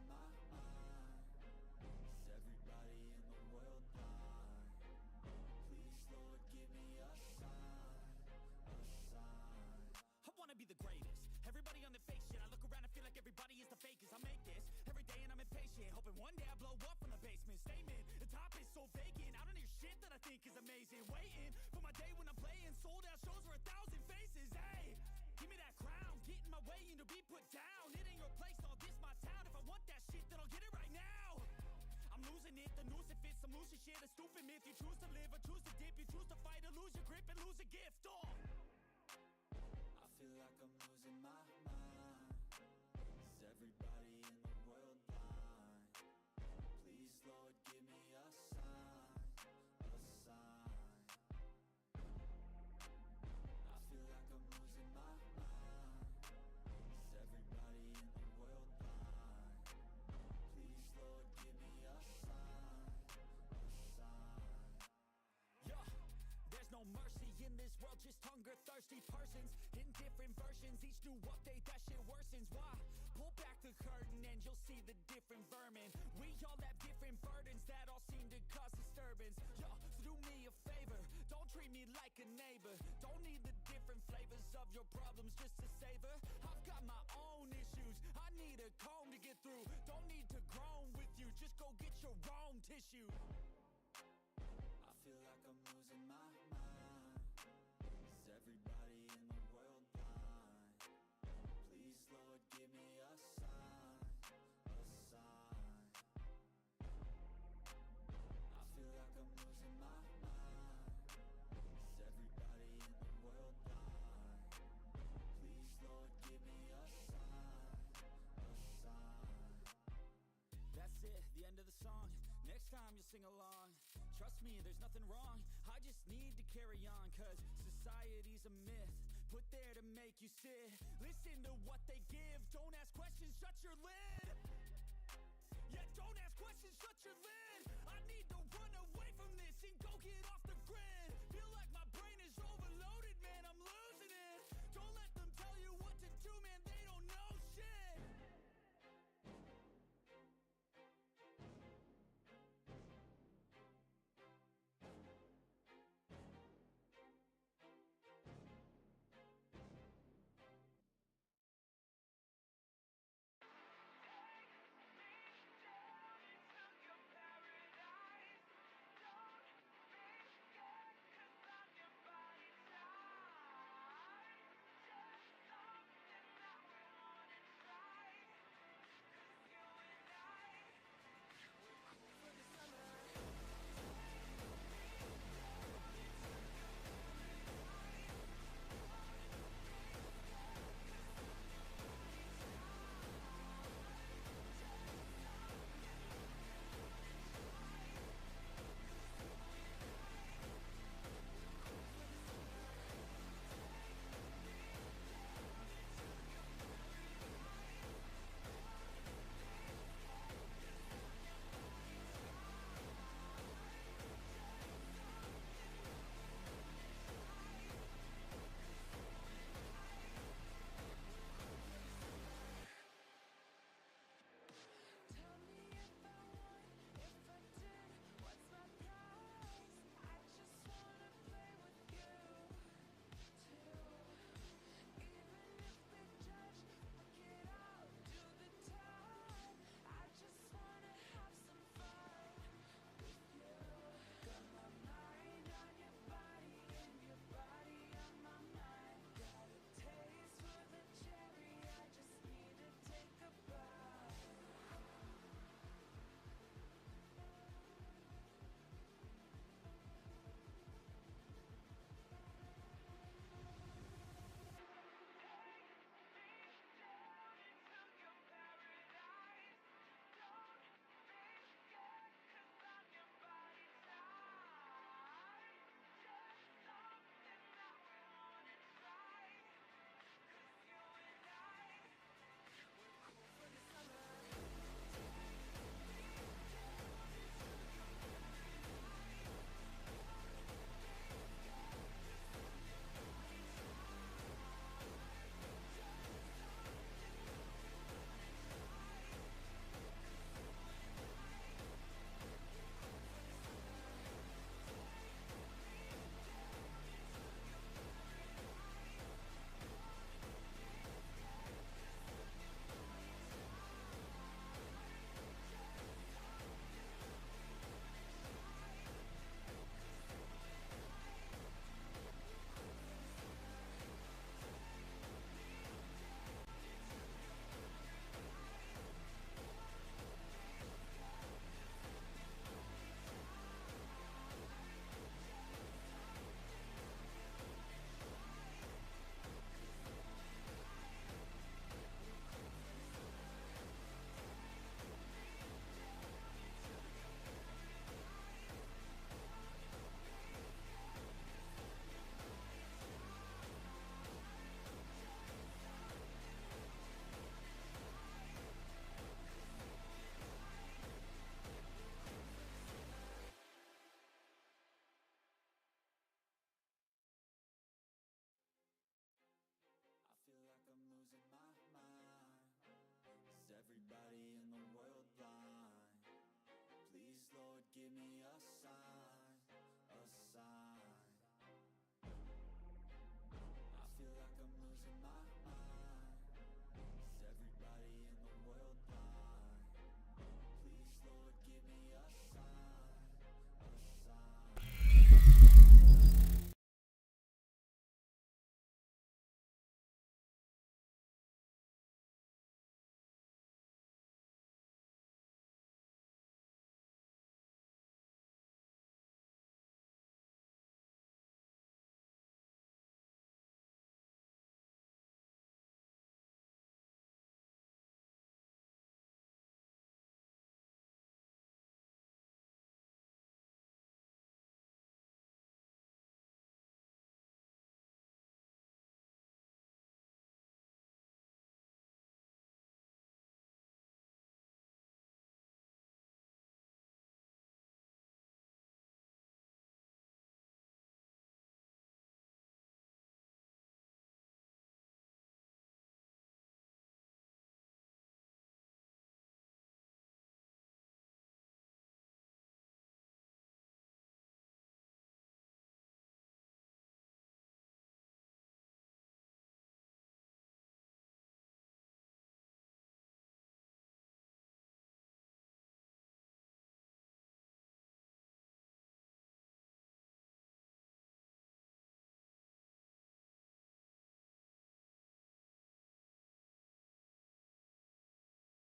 losing my mind? Is everybody in the world blind? Please, Lord, give me a sign, a sign. I wanna be the greatest. Everybody on the fake shit. I look around and feel like everybody is the fakest. I make this every day and I'm impatient, hoping one day I blow up from the basement. Statement, the top is so vacant. I don't hear shit that I think is amazing. Waiting for my day when I'm playing sold out shows for 1,000 faces. Hey, give me that crown, get in my way and to be put down. It ain't your place, all this my town. If I want that shit, then I'll get it right now. I'm losing it, the noose it fits, some losing shit, a stupid myth. You choose to live or choose to dip, you choose to fight or lose your grip and lose a gift. Oh, I feel like I'm losing my mind. Is everybody in the world blind? Please, Lord, give me a sign, a sign. I feel like I'm losing my mind. Is everybody in the world blind? Please, Lord, give me a sign, a sign. yeah. There's no mercy in this world, just hunger-thirsty persons in different versions. Each new update, that shit worsens. Why? Pull back the curtain and you'll see the different vermin. We all have different burdens that all seem to cause disturbance. Yo, so do me a favor, don't treat me like a neighbor. Don't need the different flavors of your problems just to savor. I've got my own issues, I need a comb to get through. Don't need to groan with you, just go get your own tissue. I feel like I'm losing my mind. Is everybody in the world blind? Please, Lord, give me a sign, a sign. I feel like I'm losing my mind. Is everybody in the world blind? Please, Lord, give me a sign, a sign. That's it, the end of the song. Next time you'll sing along. Trust me, there's nothing wrong. I just need to carry on, cause society's a myth put there to make you sit. Listen to what they give. Don't ask questions, shut your lid. Yeah, don't ask questions, shut your lid. I need to run away from this and go get off the grid. Feel like my brain is overloaded, man, I'm losing it. Don't let them tell you what to do, man, they don't know shit.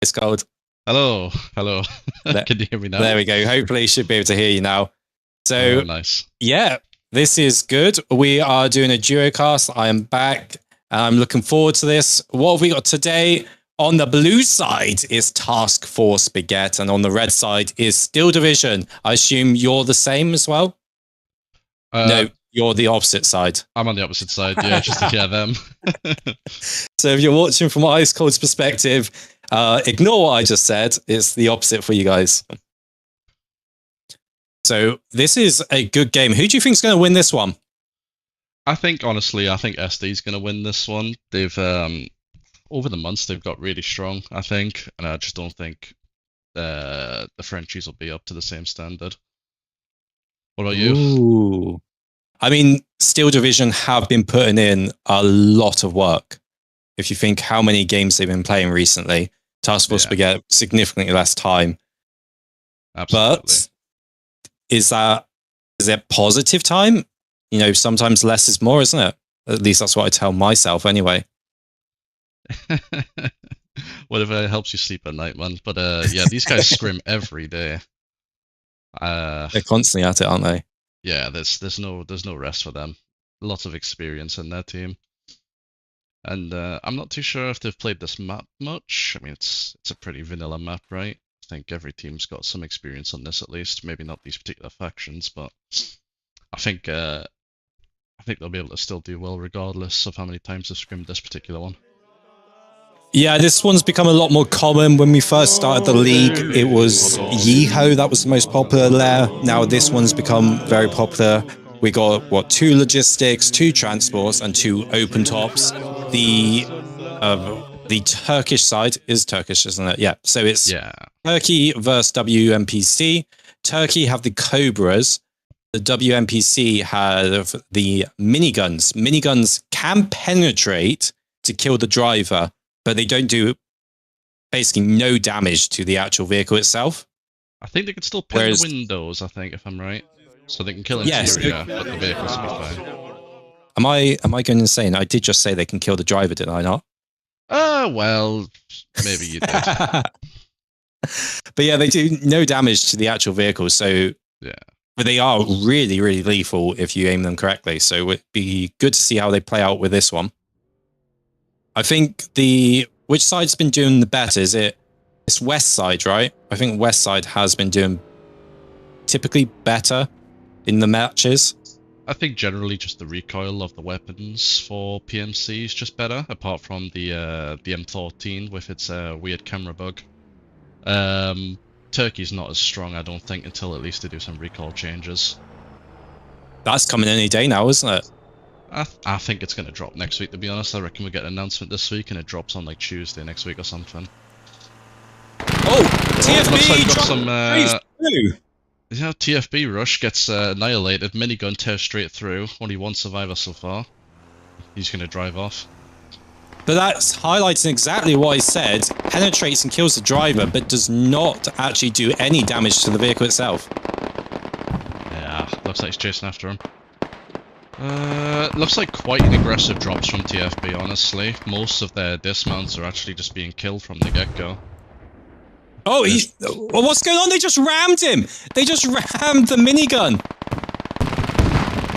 It's cold. Hello. There, Can you hear me now? there we go. Hopefully, you should be able to hear you now. So, nice. Yeah, this is good. We are doing a duo cast. I am back. I'm looking forward to this. What have we got today? On the blue side is Task Force Spaghetti, and on the red side is Steel Division. I assume you're the same as well? No, you're the opposite side. I'm on the opposite side, yeah, just to hear them. So if you're watching from Ice Cold's perspective, ignore what I just said. It's the opposite for you guys. So this is a good game. Who do you think is going to win this one? I think SD's going to win this one. They've over the months they've got really strong, I think, and I just don't think the Frenchies will be up to the same standard. What about you? Ooh. I mean, Steel Division have been putting in a lot of work. If you think how many games they've been playing recently, Task Force Spaghetti significantly less time. Absolutely. But is it positive time? You know, sometimes less is more, isn't it? At least that's what I tell myself anyway. Whatever helps you sleep at night, man. But yeah, these guys scrim every day. They're constantly at it, aren't they? Yeah, there's no rest for them. Lots of experience in their team. And I'm not too sure if they've played this map much. I mean, it's a pretty vanilla map, right? I think every team's got some experience on this at least. Maybe not these particular factions, but I think they'll be able to still do well regardless of how many times they've scrimmed this particular one. Yeah, this one's become a lot more common. When we first started the league, it was Yeeho that was the most popular layer. Now this one's become very popular. We got, 2 logistics, 2 transports, and 2 open tops. The Turkish side is Turkish, isn't it? Yeah, so it's Turkey versus WMPC. Turkey have the Cobras. The WMPC have the miniguns. Miniguns can penetrate to kill the driver, but they don't do basically no damage to the actual vehicle itself. I think they can still pin the windows, I think, if I'm right. So they can kill interior, but the vehicles will be fine. Am I going insane? I did just say they can kill the driver, did I not? Well, maybe you did. But yeah, they do no damage to the actual vehicle, so yeah. But they are really, really lethal if you aim them correctly. So it'd be good to see how they play out with this one. I think which side's been doing the better? It's West side, right? I think West side has been doing typically better in the matches. I think generally just the recoil of the weapons for PMC is just better, apart from the M14 with its weird camera bug. Turkey's not as strong, I don't think, until at least they do some recoil changes. That's coming any day now, isn't it? I think it's going to drop next week, to be honest. I reckon we get an announcement this week and it drops on like Tuesday next week or something. Oh, TFB! Looks like got some, yeah, TFB rush gets annihilated. Minigun tears straight through. Only one survivor so far. He's going to drive off. But that's highlighting exactly what I said. Penetrates and kills the driver, but does not actually do any damage to the vehicle itself. Yeah, looks like he's chasing after him. Looks like quite an aggressive drops from TFB, honestly. Most of their dismounts are actually just being killed from the get-go. Oh, what's going on? They just rammed him! They just rammed the minigun!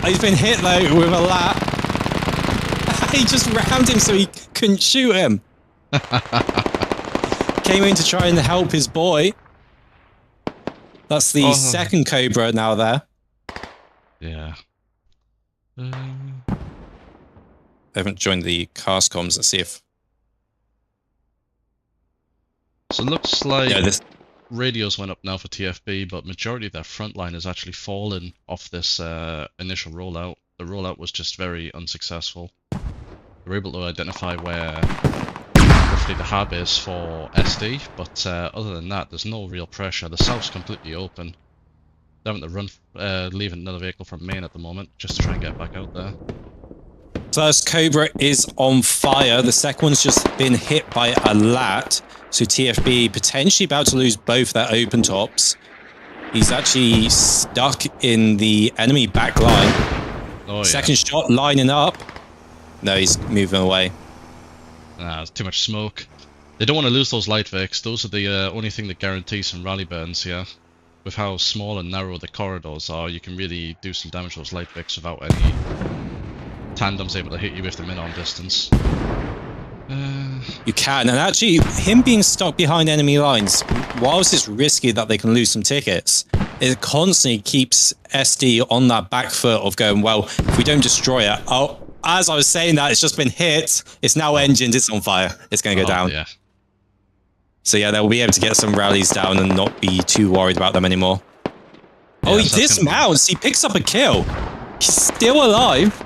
He's been hit, though, with a lat. He just rammed him so he couldn't shoot him. Came in to try and help his boy. That's the second Cobra now there. Yeah. They haven't joined the cast comms. Let's see if... So it looks like radios went up now for TFB, but majority of their front line has actually fallen off this initial rollout. The rollout was just very unsuccessful. They were able to identify where roughly the hub is for SD, but other than that, there's no real pressure. The south's completely open. They're having to run, leaving another vehicle from main at the moment, just to try and get back out there. First Cobra is on fire. The second one's just been hit by a lat. So TFB potentially about to lose both their open tops. He's actually stuck in the enemy back line. Oh, Second shot lining up. No, he's moving away. Nah, there's too much smoke. They don't want to lose those light Vics. Those are the only thing that guarantees some rally burns here. With how small and narrow the corridors are, you can really do some damage to those light Vics without any tandems able to hit you with them in on distance. You can, and actually, him being stuck behind enemy lines, whilst it's risky that they can lose some tickets, it constantly keeps SD on that back foot of going, well, if we don't destroy it, oh, as I was saying that, it's just been hit, it's now engined, it's on fire, it's going to go down. Yeah. So yeah, they'll be able to get some rallies down and not be too worried about them anymore. Oh, he dismounts, he picks up a kill. He's still alive.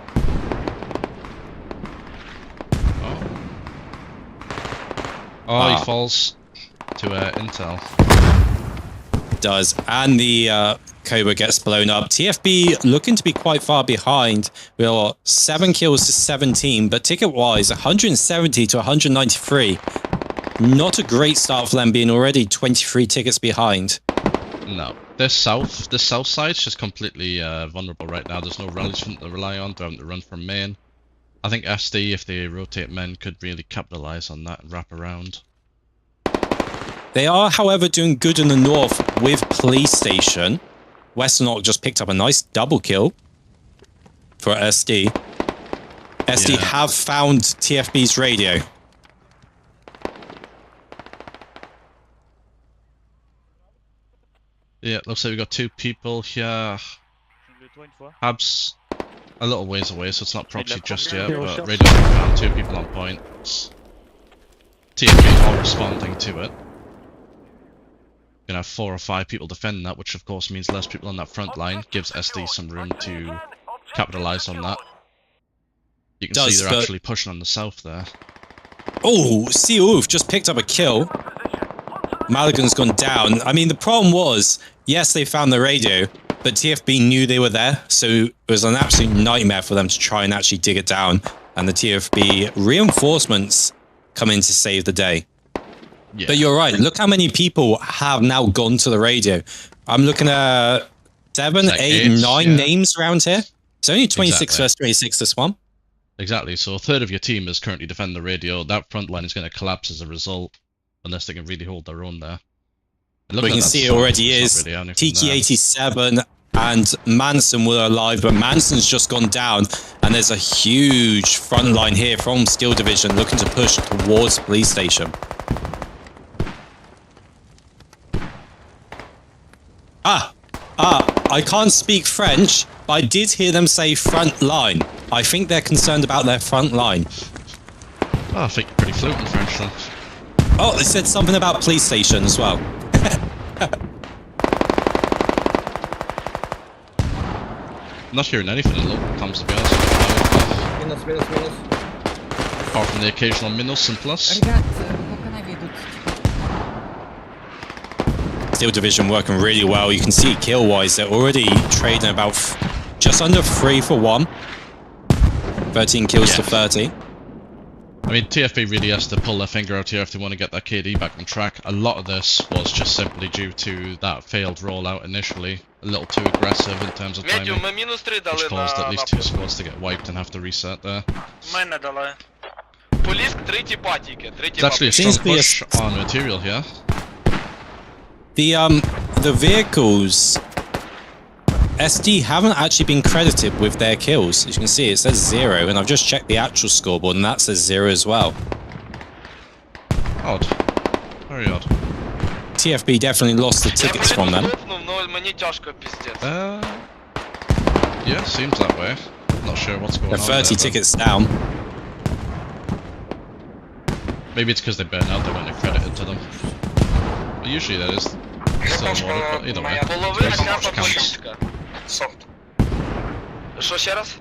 Oh, he falls to Intel. Does, and the Cobra gets blown up. TFB looking to be quite far behind. We're 7 kills to 17, but ticket-wise, 170 to 193. Not a great start for them, being already 23 tickets behind. No, this south side's just completely vulnerable right now. There's no rallies for them to rely on. They're having to run from main. I think SD, if they rotate men, could really capitalize on that and wrap around. They are, however, doing good in the north with Police Station. Westernlock just picked up a nice double kill for SD. SD have found TFB's radio. Yeah, looks like we got 2 people here. Habs a little ways away, so it's not proxy just yet, but radio found 2 people on point. TFB all responding to it. Gonna have 4 or 5 people defending that, which of course means less people on that front line, gives SD some room to capitalize on that. You can see they're actually pushing on the south there. Oh, Seouf just picked up a kill. Maligan's gone down. I mean, the problem was, yes, they found the radio, but TFB knew they were there, so it was an absolute nightmare for them to try and actually dig it down. And the TFB reinforcements come in to save the day. Yeah. But you're right, look how many people have now gone to the radio. I'm looking at 7, 8, 9 names around here. It's only 26 versus 26 this one. Exactly, so a third of your team is currently defending the radio. That front line is going to collapse as a result, unless they can really hold their own there. We can see it already is. Really Tiki87 and Manson were alive, but Manson's just gone down, and there's a huge front line here from Skill Division looking to push towards Police Station. I can't speak French, but I did hear them say front line. I think they're concerned about their front line. Oh, I think you're pretty fluent in French then. Oh, they said something about Police Station as well. I'm not hearing anything in local comms, to be honest. Minus. Apart from the occasional minus and plus. Steel Division working really well. You can see kill-wise, they're already trading about just under 3 for 1. 13 kills to 30. I mean, TFB really has to pull their finger out here if they want to get that KD back on track. A lot of this was just simply due to that failed rollout initially. A little too aggressive in terms of timing, which caused at least 2 squads to get wiped and have to reset there. It's actually a strong push on material here. The vehicles, SD haven't actually been credited with their kills. As you can see, it says 0, and I've just checked the actual scoreboard, and that says 0 as well. Odd. Very odd. TFB definitely lost the tickets from them. Yeah, seems that way. Not sure what's going on. They're 30 tickets down. Maybe it's because they burn out, they weren't accredited to them. But usually that is still awarded, but either way. Софт. Что ще раз?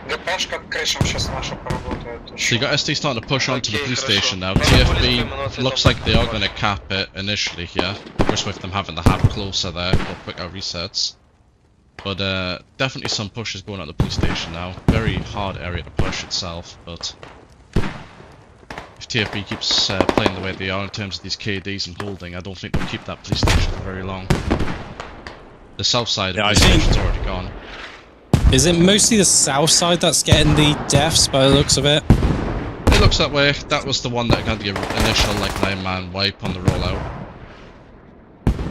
ГПшка крышам сейчас наша поработает. So you got SD starting to push onto the police station now. TFB looks like they are going to cap it initially here. Just with them having the hab closer there for quicker resets. But definitely some pushes going at the police station now. Very hard area to push itself, but if TFB keeps playing the way they are in terms of these KDs and holding, I don't think they'll keep that police station for very long. The south side of the police station's already gone. Is it mostly the south side that's getting the deaths by the looks of it? It looks that way. That was the one that got the initial like 9-man wipe on the rollout.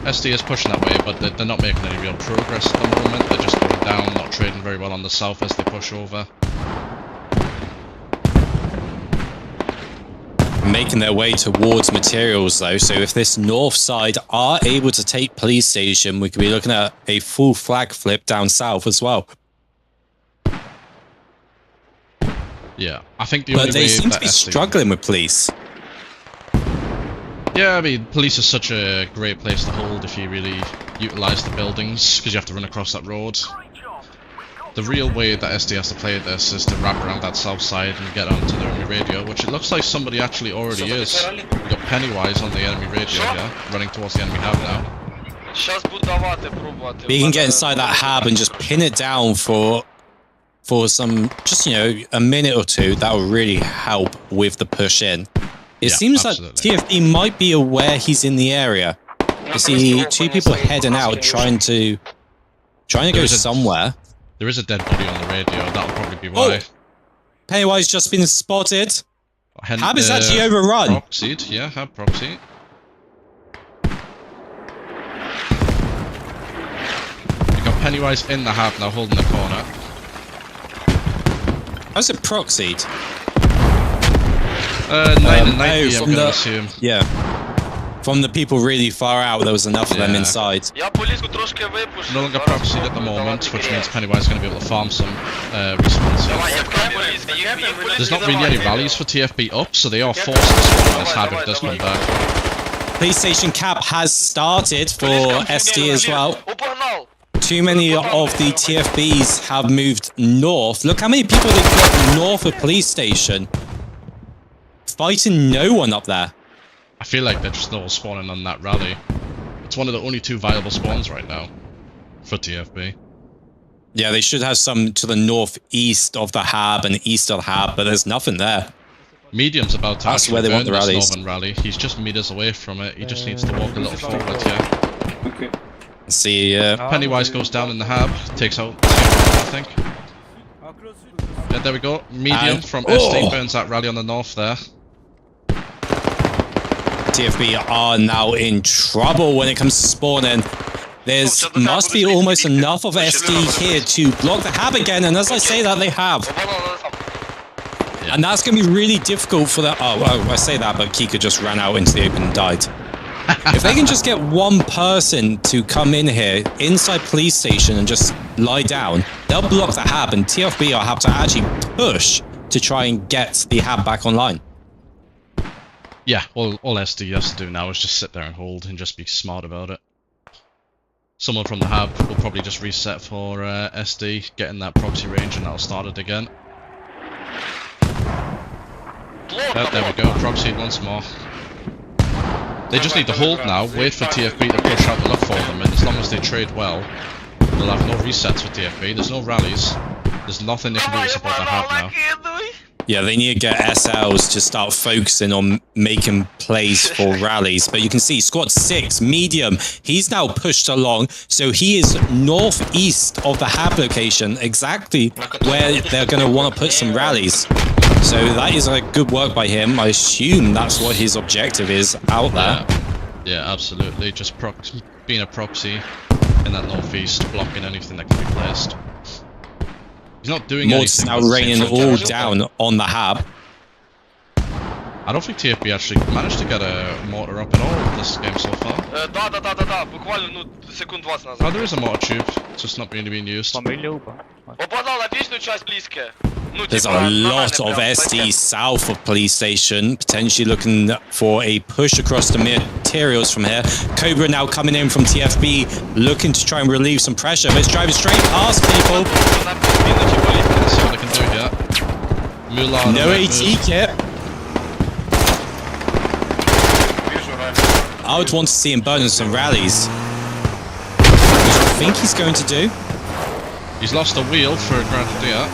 SD is pushing that way, but they're not making any real progress at the moment. They're just going down, not trading very well on the south as they push over. Making their way towards materials though, so if this north side are able to take police station, we could be looking at a full flag flip down south as well. Yeah, I think the only way But they seem to be SD struggling with police. Yeah, I mean, police is such a great place to hold if you really utilise the buildings, because you have to run across that road. The real way that SD has to play this is to wrap around that south side and get onto the enemy radio, which it looks like somebody actually already is. We've got Pennywise on the enemy radio here, running towards the enemy hab now. We can get inside that hab and just pin it down for some, just, you know, a minute or two. That will really help with the push in. It seems absolutely. that TFB might be aware he's in the area. You see two people heading out trying to go somewhere. There is a dead body on the radio, that'll probably be why. Pennywise just been spotted. Hab is actually overrun. Proxied, yeah, Hab proxied. You got Pennywise in the hab now, holding the corner. How's it proxied? 9 and 90, I'm going to assume. Yeah. From the people really far out, there was enough of them inside. No longer proxied at the moment, which means Pennywise is going to be able to farm some responses. There's not really any rallies for TFB up, so they are forced to spawn this hab if it does come back. Police station cap has started for SD as well. Too many of the TFBs have moved north. Look how many people they've got north of police station. Fighting no one up there. I feel like they're just all spawning on that rally. It's one of the only 2 viable spawns right now for TFB. Yeah, they should have some to the northeast of the hab and east of the hab, but there's nothing there. Medium's about to That's where they want the this rallies. northern rally. He's just meters away from it. He just needs to walk a little forward, yeah. Okay. See, Pennywise goes down in the hab, takes out I think. Yeah, there we go. Medium from SD burns that rally on the north there. TFB are now in trouble when it comes to spawning. There's must be almost enough of SD here to block the hab again, and as I say that, they have. And that's going to be really difficult for that. Oh, I say that, but Kika just ran out into the open and died. If they can just get one person to come in here, inside police station, and just lie down, they'll block the hab, and TFB will have to actually push to try and get the hab back online. Yeah, all SD has to do now is just sit there and hold and just be smart about it. Someone from the hab will probably just reset for SD, get in that proxy range, and that'll start it again. There we go, proxy once more. They just need to hold now, wait for TFB to push out the look for them, and as long as they trade well, they'll have no resets for TFB, there's no rallies, there's nothing they can do to support the hab now. Yeah, they need to get SLs to start focusing on making plays for rallies. But you can see squad 6, medium, he's now pushed along. So he is northeast of the hab location, exactly where they're going to want to put some rallies. So that is a good work by him. I assume that's what his objective is out there. Yeah, absolutely. Just being a proxy in that northeast, blocking anything that can be placed. He's not doing Mort's anything. now raining all down on the hab. I don't think TFB actually managed to get a mortar up at all this game so far. Oh, there is a mortar tube, it's just not really being used. There's a lot of SD south of police station, potentially looking for a push across the materials from here. Cobra now coming in from TFB, looking to try and relieve some pressure, but it's driving straight past people. Let's see what they can do here. Mulan No AT kit. I would want to see him burning some rallies, which I think he's going to do. He's lost a wheel for a grenadier.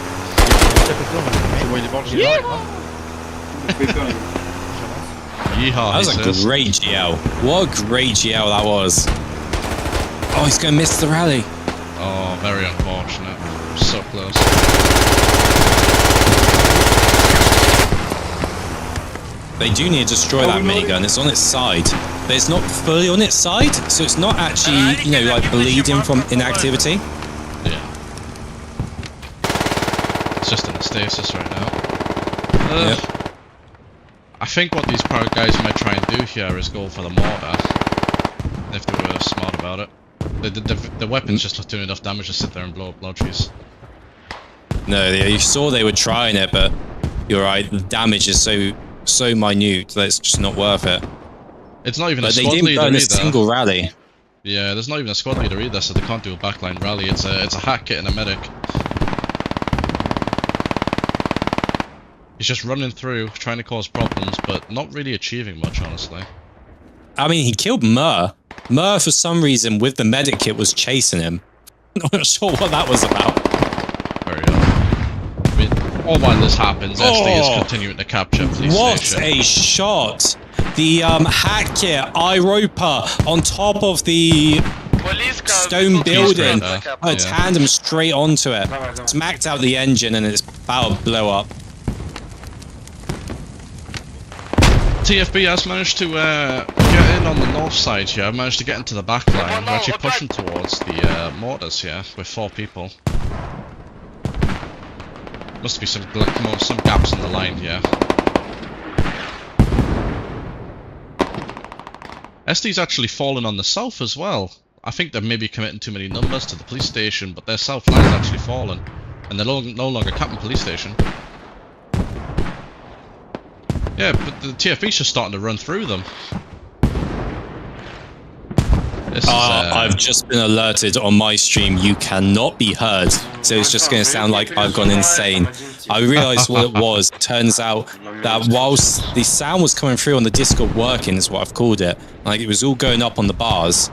Yeehaw, That was a great GL. What a great GL that was. Oh, he's going to miss the rally. Oh, very unfortunate. So close. They do need to destroy that minigun. It's on its side. But it's not fully on its side, so it's not actually, you know, like bleeding from inactivity. Yeah. It's just in a stasis right now. Yep. I think what these pirate guys might try and do here is go for the mortar. If they were smart about it. The weapons just not doing enough damage to sit there and blow up lodges. No, you saw they were trying it, but you're right. The damage is so minute that it's just not worth it. It's not even But a they squad didn't leader burn a either. single rally. Yeah, there's not even a squad leader either, so they can't do a backline rally. It's a hack kit and a medic. He's just running through, trying to cause problems, but not really achieving much, honestly. I mean, he killed Mur. Mur, for some reason, with the medic kit, was chasing him. Not sure what that was about. Very odd. I mean, all while this happens, SD is continuing to capture police station. What a shot! The hack kit, Iropa, on top of the stone building, tandem straight onto it. Smacked out the engine and it's about to blow up. TFB has managed to get in on the north side here, managed to get into the back line. We're actually pushing towards the mortars here with 4 people. Must be some gaps in the line here. SD's actually fallen on the south as well. I think they're maybe committing too many numbers to the police station, but their south line's actually fallen. And they're no longer capping police station. Yeah, but the TFB's just starting to run through them. I've just been alerted on my stream, you cannot be heard. So it's just going to sound like I've gone insane. I realized what it was. Turns out that whilst the sound was coming through on the Discord working, is what I've called it, like it was all going up on the bars,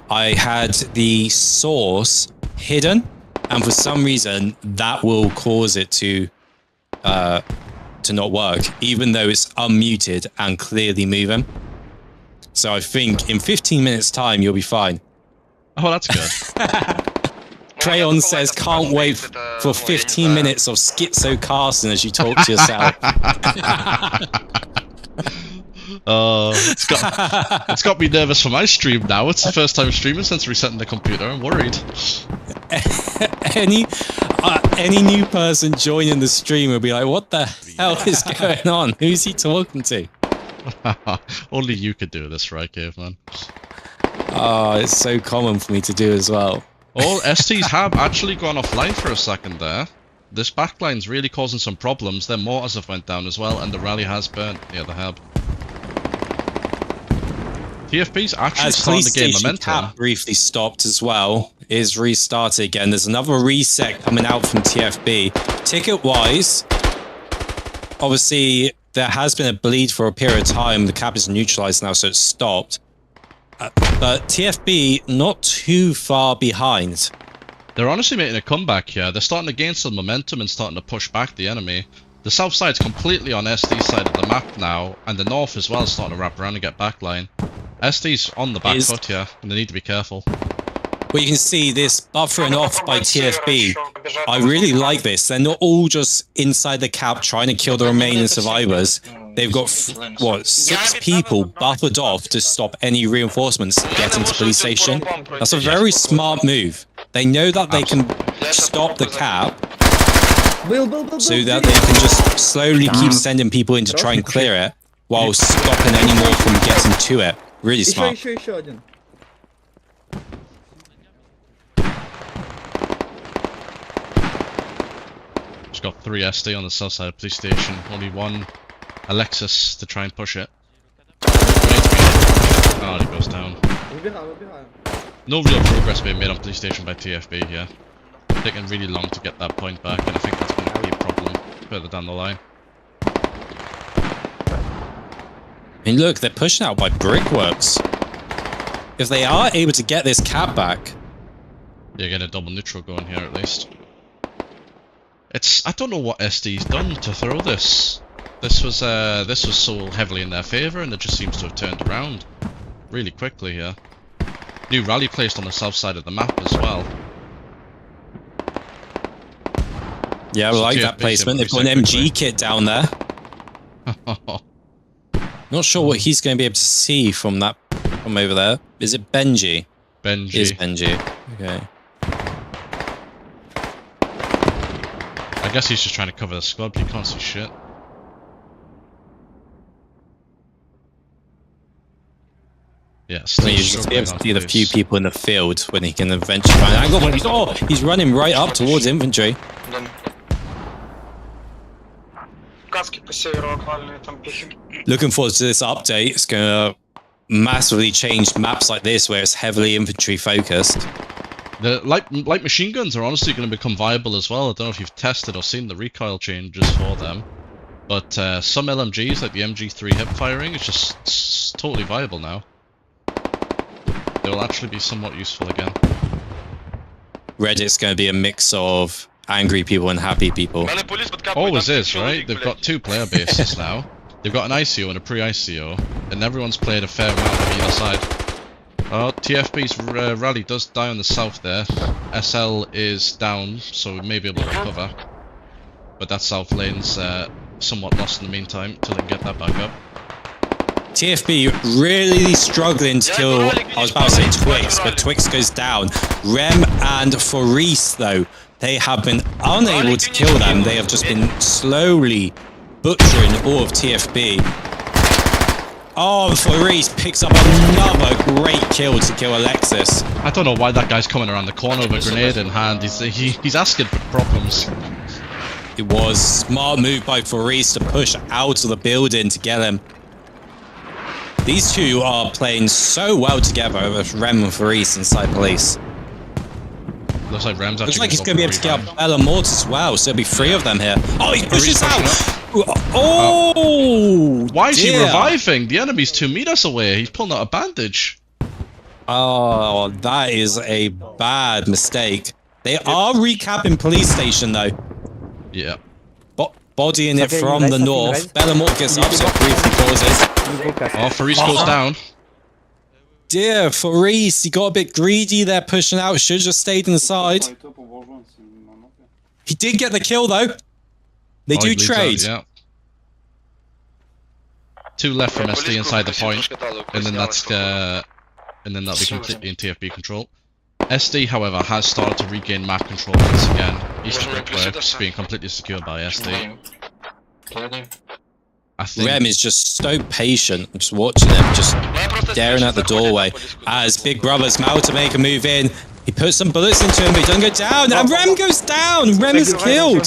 I had the source hidden, and for some reason that will cause it to not work, even though it's unmuted and clearly moving. So I think in 15 minutes time you'll be fine. Oh, that's good. Crayon says, can't wait for 15 minutes of schizo casting as you talk to yourself. It's got me nervous for my stream now. It's the first time streaming since resetting the computer. I'm worried. Any new person joining the stream will be like, what the hell is going on? Who's he talking to? Only you could do this, right, Caveman? Oh, it's so common for me to do as well. All STs have actually gone offline for a second there. This backline's really causing some problems. Their mortars have went down as well, and the rally has burnt. Yeah, they have. TFB's actually starting to gain momentum. Cap briefly stopped as well. Is restarted again. There's another reset coming out from TFB. Ticket-wise, obviously, there has been a bleed for a period of time. The cap is neutralized now, so it's stopped. But TFB not too far behind. They're honestly making a comeback here. They're starting to gain some momentum and starting to push back the enemy. The south side's completely on SD's side of the map now, and the north as well is starting to wrap around and get backline. SD's on the back foot here, and they need to be careful. Well, you can see this buffering off by TFB. I really like this. They're not all just inside the cap trying to kill the remaining survivors. They've got, what, 6 people buffered off to stop any reinforcements getting to police station. That's a very smart move. They know that they can stop the cap so that they can just slowly keep sending people in to try and clear it while stopping any more from getting to it. Really smart. Just got 3 SD on the south side of police station. Only 1 Alexis to try and push it. Oh, he goes down. No real progress being made on police station by TFB here. Taking really long to get that point back, and I think that's going to be a problem further down the line. I mean, look, they're pushing out by brickworks. If they are able to get this cap back, Yeah, get a double neutral going here at least. I don't know what SD's done to throw this. This was so heavily in their favour, and it just seems to have turned around really quickly here. New rally placed on the south side of the map as well. yeah, I like that placement. They've got an MG kit down there. Not sure what he's going to be able to see from over there. Is it Benji? Benji. It is Benji. Okay. I guess he's just trying to cover the squad, but you can't see shit. Yeah, still You just be able to struggling see on the few police. people in the field when he can eventually find an angle. When he's running right up towards infantry. Дом. Каски по северу актуальные, там пихи. Looking forward to this update. It's going to massively change maps like this where it's heavily infantry focused. The light machine guns are honestly going to become viable as well. I don't know if you've tested or seen the recoil changes for them, but some LMGs like the MG3 hip firing is just totally viable now. They will actually be somewhat useful again. Reddit's going to be a mix of angry people and happy people. Always is, right? They've got 2 player bases now. They've got an ICO and a pre-ICO, and everyone's played a fair amount on either side. Oh, TFB's rally does die on the south there. SL is down, so we may be able to recover. But that south lane's somewhat lost in the meantime, till they can get that back up. TFB really struggling to kill, I was about to say Twix, but Twix goes down. Rem and Faris, though, they have been unable to kill them. They have just been slowly butchering all of TFB. Oh, Faris picks up another great kill to kill Alexis. I don't know why that guy's coming around the corner with a grenade in hand. He's asking for problems. It was a smart move by Faris to push out of the building to get him. These two are playing so well together with Rem and Faris inside police. Looks like Rem's actually Looks like he's going to be able to get up Bella Mort as well, so there'll be 3 of them here. Oh, he pushes out! Oh! Why is he dear. reviving? The enemy's 2 meters away. He's pulling out a bandage. Oh, that is a bad mistake. They are recapping police station though. Yeah. Bodying it from the north. Bella Mort gets up, so briefly pauses. Oh, Faris goes down. Dear Faris, he got a bit greedy there pushing out. Should have just stayed inside. He did get the kill though. They do he bleeds trade. out, yeah. 2 left from SD inside the point, and then that'll be completely in TFB control. SD, however, has started to regain map control once again. East Brickworks being completely secured by SD. I think Rem is just so patient. I'm just watching him, just staring at the doorway. As Big Brother's about to make a move in, he puts some bullets into him, but he doesn't go down. And Rem goes down. Rem is killed.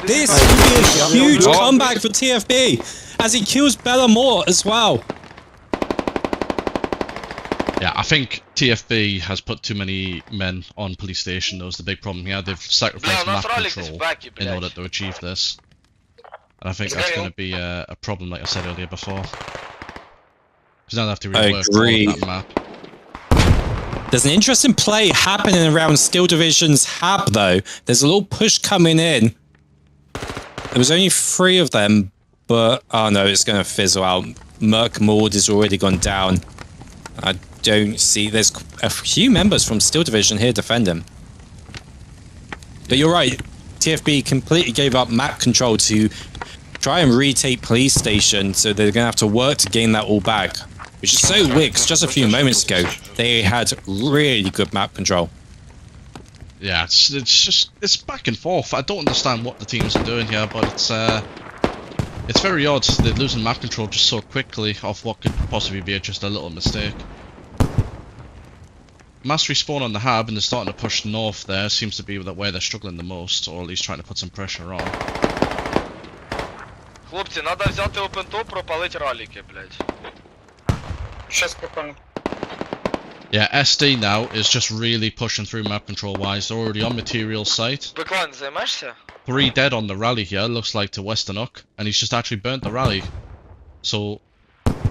This could be a huge comeback for TFB as he kills Bella Mort as well. Yeah, I think TFB has put too many men on police station. That was the big problem here. They've sacrificed map control in order to achieve this. And I think that's going to be a problem, like I said earlier before. Because now they have to rework all of that map. There's an interesting play happening around Steel Division's hab, though. There's a little push coming in. There was only 3 of them, but... Oh, no, it's going to fizzle out. Merc Maud has already gone down. I don't see... There's a few members from Steel Division here defending. But you're right. TFB completely gave up map control to try and retake police station, so they're going to have to work to gain that all back. Which is so weird, because just a few moments ago, they had really good map control. Yeah, it's back and forth. I don't understand what the teams are doing here, but it's very odd. They're losing map control just so quickly off what could possibly be just a little mistake. Mass respawn on the hub, and they're starting to push north there. Seems to be where they're struggling the most, or at least trying to put some pressure on. Хлопці, надо взяти опентоп, пропалить раліки, блядь. Сейчас прикольно. Yeah, SD now is just really pushing through map control wise. They're already on material site. Беклайн, займешся? 3 dead on the rally here, looks like, to Westernhook, and he's just actually burnt the rally. So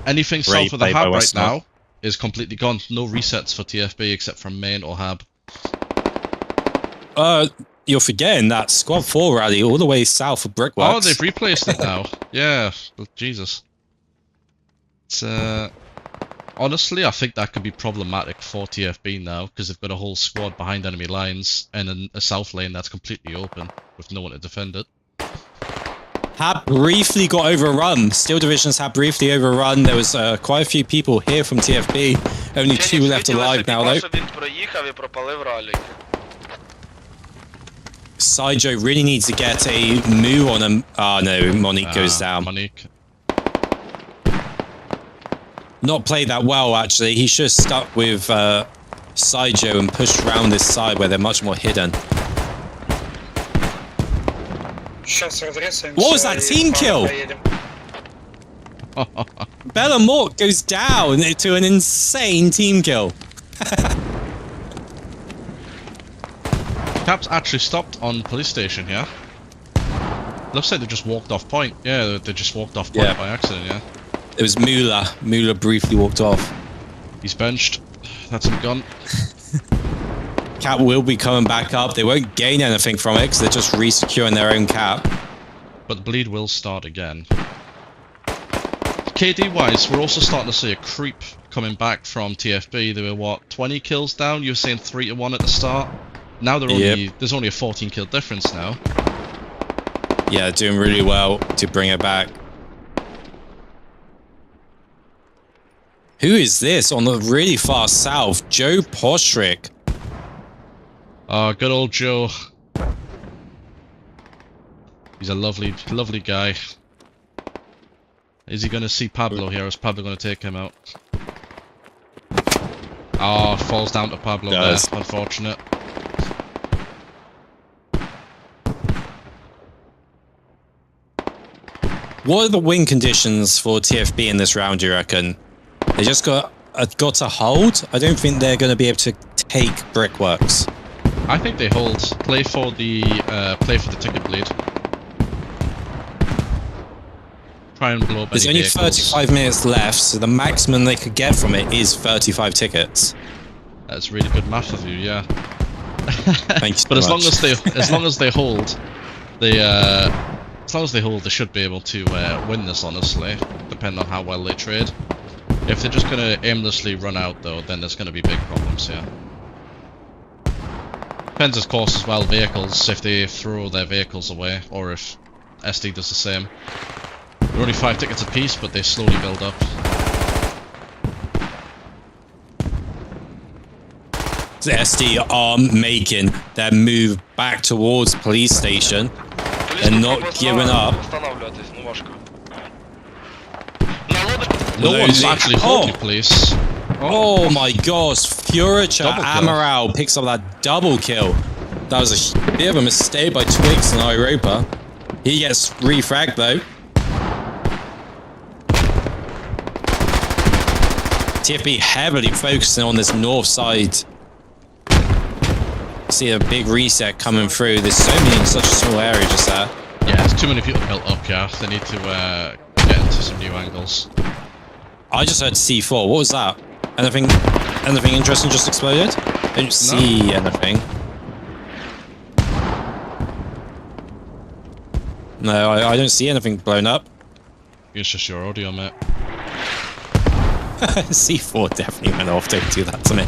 anything south of the hub right now is completely gone. No resets for TFB except from main or hub. You're forgetting that Squad 4 rally all the way south of Brickworks. Oh, they've replaced it now. Yeah, Jesus. It's honestly, I think that could be problematic for TFB now, because they've got a whole squad behind enemy lines and a south lane that's completely open with no one to defend it. Had briefly got overrun. Steel Divisions had briefly overrun. There was quite a few people here from TFB. Only 2 left alive now, though. Він проїхав і пропалив ралік. Sidjo really needs to get a move on him. Oh no, Monique goes down. Monique. Not played that well, actually. He should have stuck with Sidjo and pushed around this side where they're much more hidden. Сейчас разрезаемся. What was that team kill? Bella Mort goes down to an insane team kill. Caps actually stopped on police station, yeah? Looks like they just walked off point. Yeah, they just walked off point by accident, yeah? It was Mueller. Mueller briefly walked off. He's benched. That's him gone. Cap will be coming back up. They won't gain anything from it because they're just re-securing their own cap. But the bleed will start again. KD-wise, we're also starting to see a creep coming back from TFB. They were, what, 20 kills down? You were saying 3-1 at the start? Now they're only, there's only a 14 kill difference now. Yeah, doing really well to bring it back. Who is this on the really far south? Joe Postrick. Good old Joe. He's a lovely, lovely guy. Is he going to see Pablo here, or is Pablo going to take him out? Oh, falls down to Pablo there. Unfortunate. What are the win conditions for TFB in this round, do you reckon? They just got to hold? I don't think they're going to be able to take Brickworks. I think they hold. Play for the ticket bleed. Try and blow up. There's only 35 minutes left, so the maximum they could get from it is 35 tickets. That's really good math of you, yeah. Thanks. But as long as they hold, they should be able to win this. Honestly, depending on how well they trade. If they're just gonna aimlessly run out, though, then there's gonna be big problems here. Depends, of course, as well, vehicles, if they throw their vehicles away, or if SD does the same. They're only 5 tickets apiece, but they slowly build up. The SD are making their move back towards police station and not giving up. No one's actually holding police. Oh my gosh, Furicha Amaral picks up that double kill. That was a bit of a mistake by Twix and Iropa. He gets refragged though. TFB heavily focusing on this north side. See a big reset coming through. There's so many in such a small area just there. Yeah, there's too many people built up, yeah. They need to get into some new angles. I just heard C4. What was that? Anything interesting just exploded? I don't see anything. No, I don't see anything blown up. It's just your audio, mate. C4 definitely went off. Don't do that to me.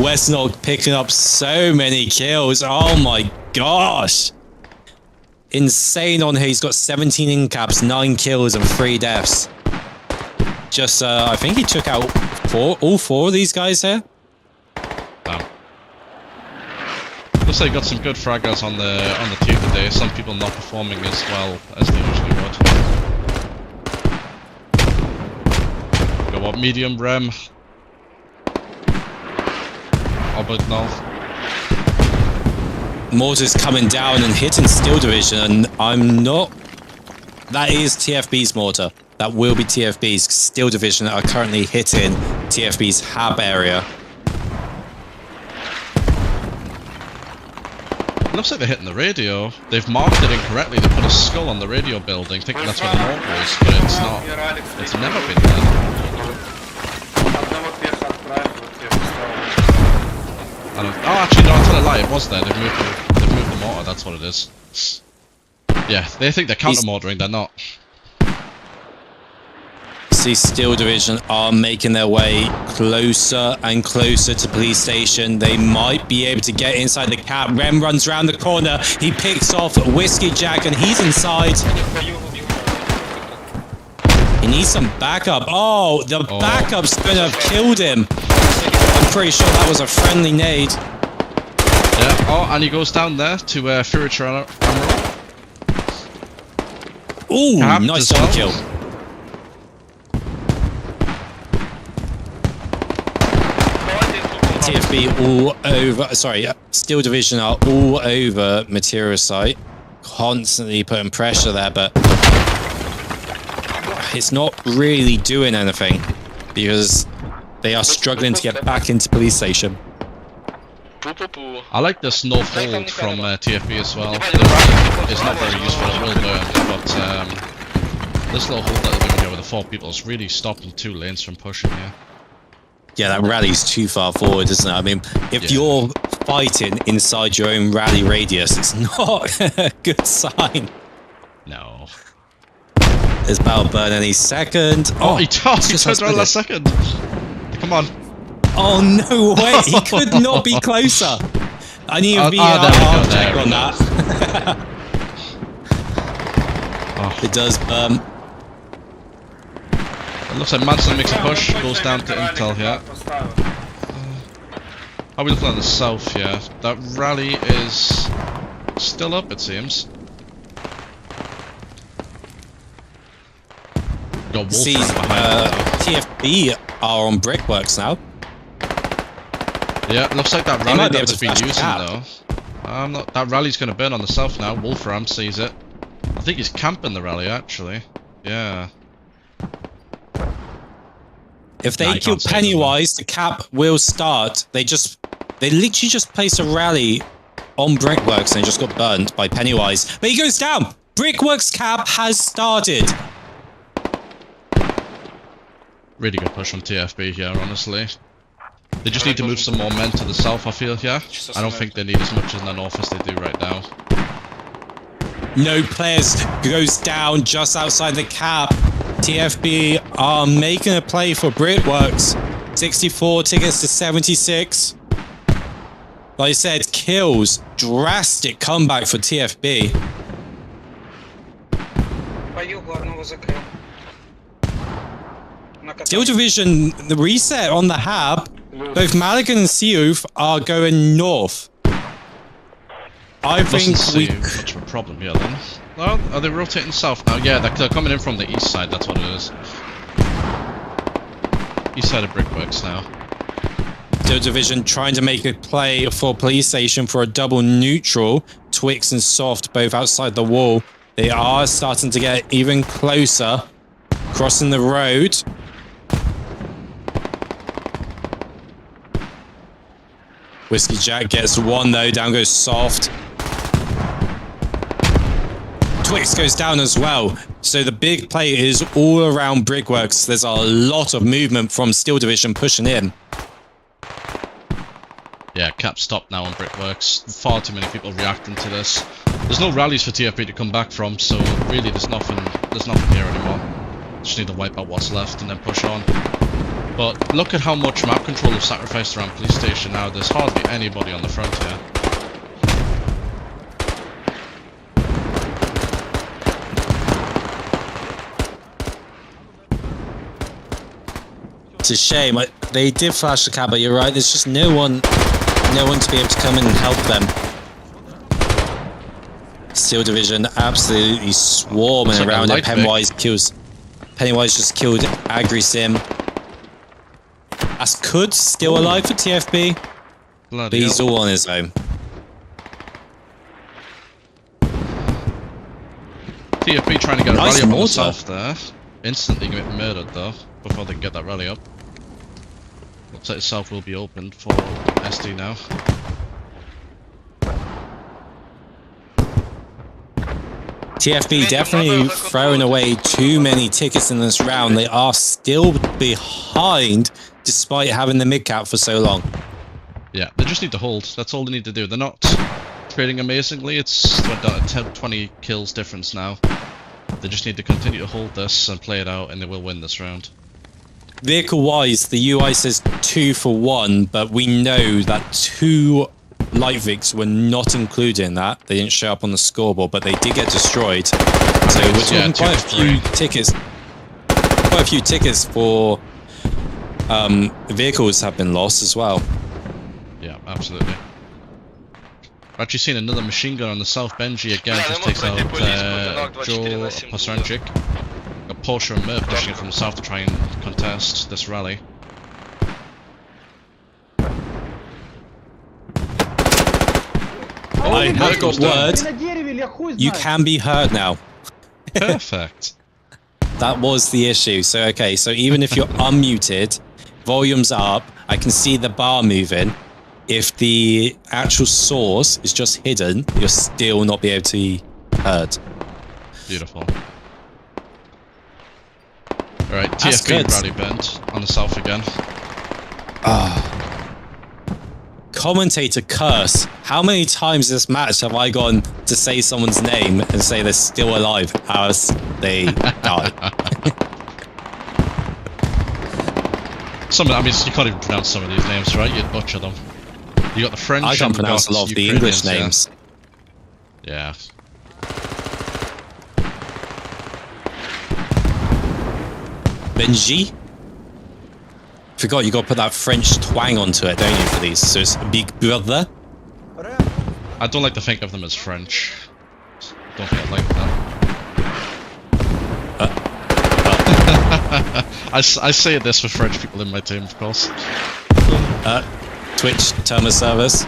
Westnog picking up so many kills. Oh my gosh. Insane on here. He's got 17 in-caps, 9 kills and 3 deaths. Just, I think he took out all 4 of these guys here. Wow. Looks like he got some good fraggers on the team today. Some people not performing as well as they usually would. Go what, medium rem. Albert North. Mortar's coming down and hitting Steel Division, and I'm not... That is TFB's mortar. That will be TFB's. Steel Division are currently hitting TFB's hab area. It looks like they're hitting the radio. They've marked it incorrectly. They put a skull on the radio building, thinking that's where the mortar is, but it's not. It's never been there. Oh, actually, no, I'll tell a lie. It was there. They've moved the mortar. That's what it is. Yeah, they think they're counter-mortaring. They're not. see Steel Division are making their way closer and closer to police station. They might be able to get inside the cap. Rem runs around the corner. He picks off Whiskey Jack and he's inside. He needs some backup. Oh, the backup's gonna have killed him. I'm pretty sure that was a friendly nade. Yeah. Oh, and he goes down there to Furniture Ammo. Ooh, nice double kill. TFB all over. Sorry, Steel Division are all over Material Site, constantly putting pressure there, but it's not really doing anything because they are struggling to get back into police station. I like this no hold from TFB as well. It's not very useful, it will burn, but this little hold that they're doing here with the 4 people is really stopping 2 lanes from pushing here. Yeah, that rally's too far forward, isn't it? I mean, if you're fighting inside your own rally radius, it's not a good sign. No. There's battle burn any second. Oh, he turned around last second. Come on. Oh, no way. He could not be closer. I need a VR check on that. It does burn. It looks like Manson makes a push, goes down to Intel here. How are we looking at the south here? That rally is still up, it seems. Got Wolf See, TFB are on Brickworks now. Yeah, it looks like that rally that they've been using though. That rally's going to burn on the south now. Wolfram sees it. I think he's camping the rally actually. Yeah. If they kill Pennywise, the cap will start. They literally just placed a rally on Brickworks and just got burnt by Pennywise. But he goes down. Brickworks cap has started. Really good push from TFB here, honestly. They just need to move some more men to the south, I feel, yeah? I don't think they need as much in the north as they do right now. No players goes down just outside the cap. TFB are making a play for Brickworks. 64 tickets to 76. Like I said, kills. Drastic comeback for TFB. Steel Division, the reset on the hab. Both Maligan and Seouf are going north. I think we much of a problem here then. Well, are they rotating south now? Yeah, they're coming in from the east side, that's what it is. East side of Brickworks now. Steel Division trying to make a play for police station for a double neutral. Twix and Soft both outside the wall. They are starting to get even closer. Crossing the road. Whiskey Jack gets one though, down goes Soft. Twix goes down as well. So the big play is all around Brickworks. There's a lot of movement from Steel Division pushing in. Yeah, cap stopped now on Brickworks. Far too many people reacting to this. There's no rallies for TFB to come back from, so really there's nothing here anymore. Just need to wipe out what's left and then push on. But look at how much map control is sacrificed around police station now. There's hardly anybody on the front here. It's a shame. They did flash the cap, but you're right. There's just no one to be able to come in and help them. Steel Division absolutely swarming around it. Pennywise just killed AgriSim. Askud still alive for TFB, but he's all on his own. TFB trying to get a rally up on the south there. Instantly get murdered though, before they can get that rally up. Looks like the south will be opened for SD now. TFB definitely throwing away too many tickets in this round. They are still behind despite having the mid-cap for so long. Yeah, they just need to hold. That's all they need to do. They're not trading amazingly. It's down to 20 kills difference now. They just need to continue to hold this and play it out, and they will win this round. Vehicle-wise, the UI says 2 for 1, but we know that 2 light Vics were not included in that. They didn't show up on the scoreboard, but they did get destroyed. So we're talking quite a few tickets. Quite a few tickets for vehicles have been lost as well. Yeah, absolutely. I've actually seen another machine gun on the South Benji again, just takes out Joe Pastrancic. Got Porsche and Murph pushing from the south to try and contest this rally. I have got word. You can be heard now. Perfect. That was the issue. So, okay, so even if you're unmuted, volume's up, I can see the bar moving. If the actual source is just hidden, you'll still not be able to be heard. Beautiful. Alright, TFB rally bent on the south again. Commentator curse. How many times this match have I gone to say someone's name and say they're still alive as they die? I mean, you can't even pronounce some of these names, right? You'd butcher them. You got the French. I can't pronounce a lot of the English names. Yeah. Benji? Forgot you got to put that French twang onto it, don't you, for these? So it's Big Brother. I don't like to think of them as French. Don't think I like that. I say this for French people in my team, of course. Twitch term of service.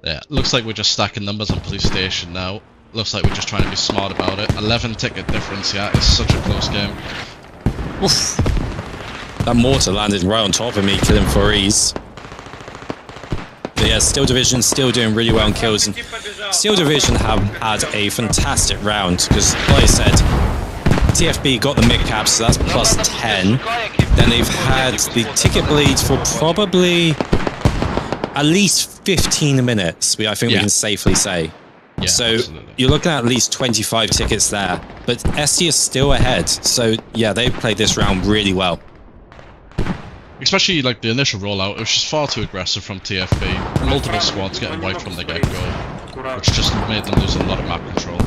Yeah, looks like we're just stacking numbers on police station now. Looks like we're just trying to be smart about it. 11 ticket difference, yeah, it's such a close game. Oof. That mortar landed right on top of me, killing for ease. But yeah, Steel Division still doing really well on kills, and Steel Division have had a fantastic round, because like I said, TFB got the mid-caps, so that's plus 10. Then they've had the ticket bleed for probably at least 15 minutes, I think we can safely say. Yeah, so absolutely. you're looking at least 25 tickets there, but ST is still ahead. So yeah, they played this round really well. Especially like the initial rollout, it was just far too aggressive from TFB. Multiple squads getting wiped from the get-go, which just made them lose a lot of map control.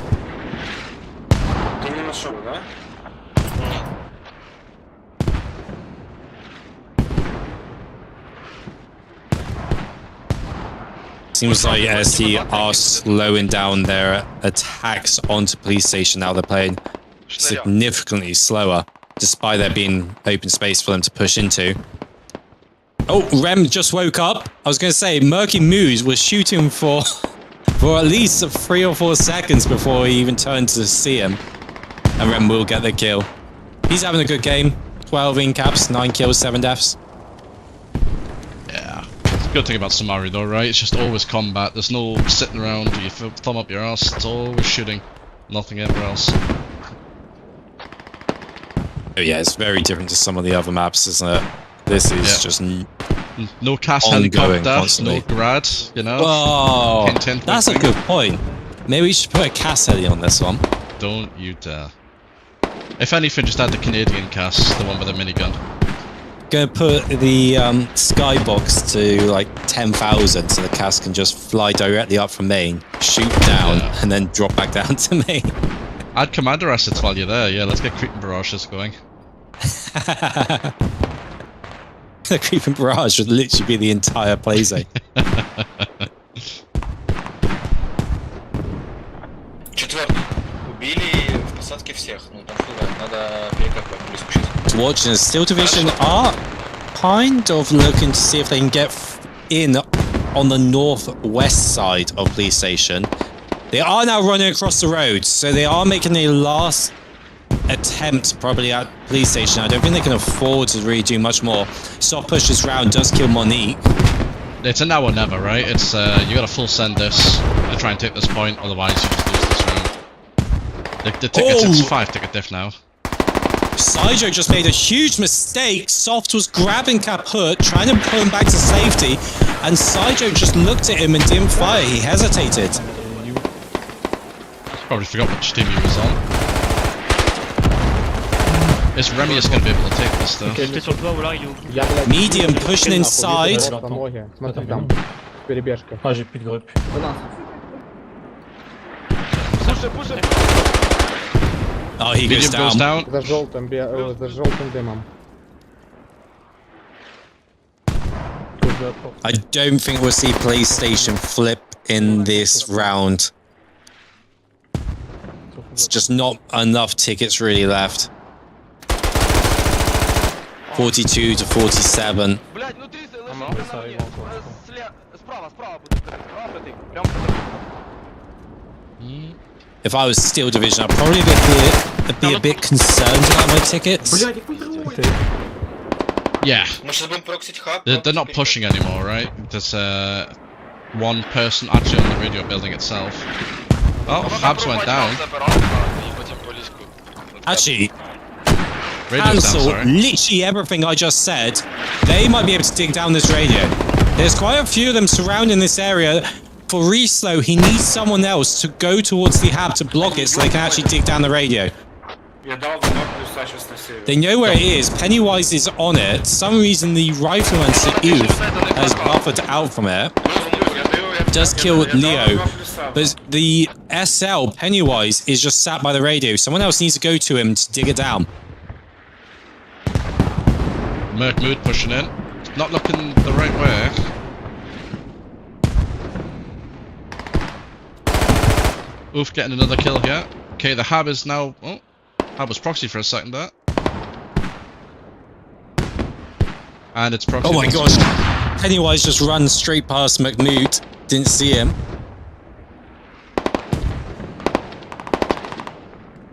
Seems like ST are slowing down their attacks onto police station now. They're playing significantly slower, despite there being open space for them to push into. Oh, Rem just woke up. I was going to say, Murky Moose was shooting for at least 3 or 4 seconds before he even turned to see him. And Rem will get the kill. He's having a good game. 12 in caps, 9 kills, 7 deaths. Yeah. Good thing about Sumari though, right? It's just always combat. There's no sitting around with your thumb up your ass. It's always shooting. Nothing ever else. Oh yeah, it's very different to some of the other maps, isn't it? This is just no cast helicopter, no grad, you know? Oh, that's a good point. Maybe we should put a cast heli on this one. Don't you dare. If anything, just add the Canadian cast, the one with the minigun. Gonna put the skybox to like 10,000 so the cast can just fly directly up from main, shoot down, and then drop back down to main. Add commander assets while you're there, yeah, let's get creeping barrages going. The creeping barrage would literally be the entire play zone. Watching the Steel Division are kind of looking to see if they can get in on the northwest side of police station. They are now running across the road, so they are making a last attempt probably at police station. I don't think they can afford to really do much more. Soft push this round does kill Monique. It's a now or never, right? It's you gotta full send this to try and take this point, otherwise you just lose this round. The tickets, it's 5 ticket diff now. Sidro just made a huge mistake. Soft was grabbing Kaput, trying to pull him back to safety, and Sidro just looked at him and didn't fire. He hesitated. Probably forgot which team he was on. Is Remius going to be able to take this though? Medium pushing inside. Oh, he Medium goes down. За желтым дымом. I don't think we'll see PlayStation flip in this round. It's just not enough tickets really left. 42 to 47. Блядь, внутри справа будет. Прям If I was Steel Division, I'd probably be a bit concerned about my tickets. Yeah. Мы сейчас будем проксить хаб. They're not pushing anymore, right? There's one person actually on the radio building itself. Oh, Habs went down. Actually, Radio's down, cancel sorry. literally everything I just said. They might be able to dig down this radio. There's quite a few of them surrounding this area. For Reslow, he needs someone else to go towards the hab to block it so they can actually dig down the radio. They know where it is. Pennywise is on it. For some reason, the rifleman Saif has buffered out from it. Does kill Leo. But the SL, Pennywise, is just sat by the radio. Someone else needs to go to him to dig it down. Merc Mood pushing in. Not looking the right way. Oof, getting another kill here. Okay, the hab is now... Oh, hab was proxy for a second there. And it's proxy. Oh my gosh. Pennywise just runs straight past McNoot. Didn't see him.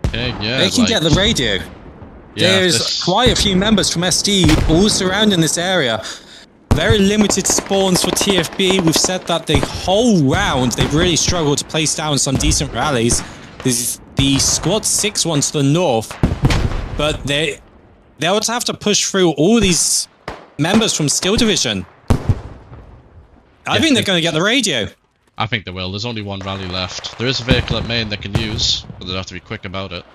Okay, yeah. They can get the radio. Yeah, There's quite a few members from SD all surrounding this area. Very limited spawns for TFB. We've said that the whole round they've really struggled to place down some decent rallies. There's the squad 6 one to the north, but they'll have to push through all these members from Steel Division. I think they're going to get the radio. I think they will. There's only one rally left. There is a vehicle at main they can use, but they'll have to be quick about it.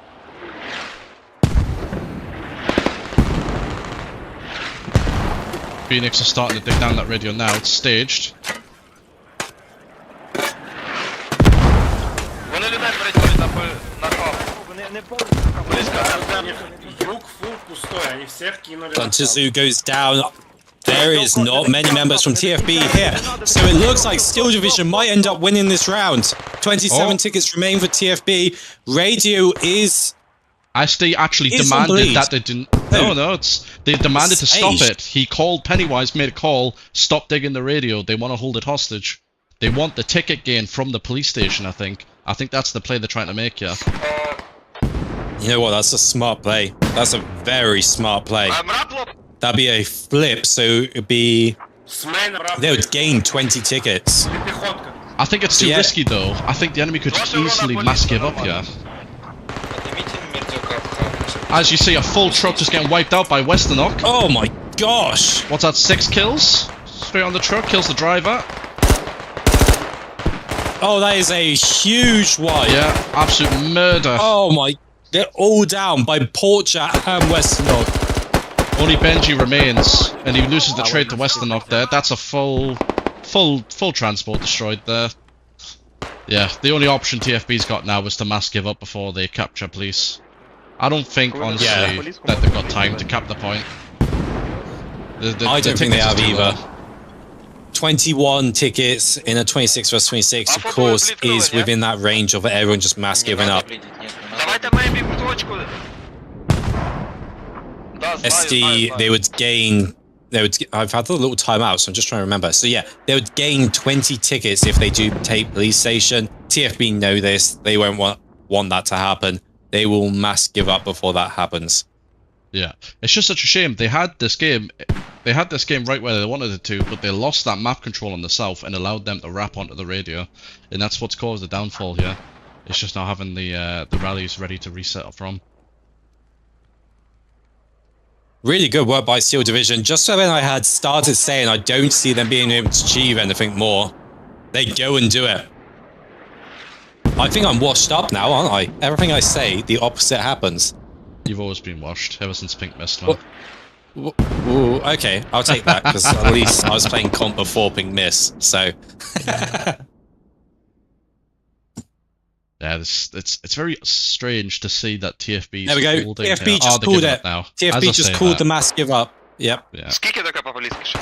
Phoenix is starting to dig down that radio now. It's staged. Вони людей перетворюють на хаб. Юг фул пустой, они всех кинули. Buntazu goes down. There is not many members from TFB here, so it looks like Steel Division might end up winning this round. 27 tickets remain for TFB. Radio is... SD actually Is on demanded bleed. that they didn't... No, they demanded to stop it. He called Pennywise, made a call, stop digging the radio. They want to hold it hostage. They want the ticket gain from the police station, I think. I think that's the play they're trying to make, yeah. You know what, that's a smart play. That's a very smart play. That'd be a flip, so it'd be... They would gain 20 tickets. I think it's too risky, though. I think the enemy could easily mass give up here. As you see, a full truck just getting wiped out by Westernock. Oh my gosh! What's that, 6 kills? Straight on the truck, kills the driver. Oh, that is a huge wipe. Yeah, absolute murder. Oh my... They're all down by Porcher and Westernock. Only Benji remains, and he loses the trade to Westernock there. That's a full transport destroyed there. Yeah, the only option TFB's got now is to mass give up before they capture police. I don't think, honestly, that they've got time to cap the point. I don't think they have either. 21 tickets in a 26 vs 26, of course, is within that range of everyone just mass giving up. SD, they would gain... I've had a little time out, so I'm just trying to remember. So yeah, they would gain 20 tickets if they do take police station. TFB know this. They won't want that to happen. They will mass give up before that happens. Yeah, it's just such a shame. They had this game right where they wanted it to, but they lost that map control on the south and allowed them to wrap onto the radio, and that's what's caused the downfall here. It's just not having the rallies ready to reset up from. Really good work by Steel Division. Just when I had started saying I don't see them being able to achieve anything more, they go and do it. I think I'm washed up now, aren't I? Everything I say, the opposite happens. You've always been washed, ever since Pink Mist, man. Ooh, okay, I'll take that, because at least I was playing comp before Pink Mist, so... Yeah, it's very strange to see that TFB. There we go. TFB just called it. Now. TFB just called the mass give up. Yep. Yeah. Скільки до КП поліцькіше?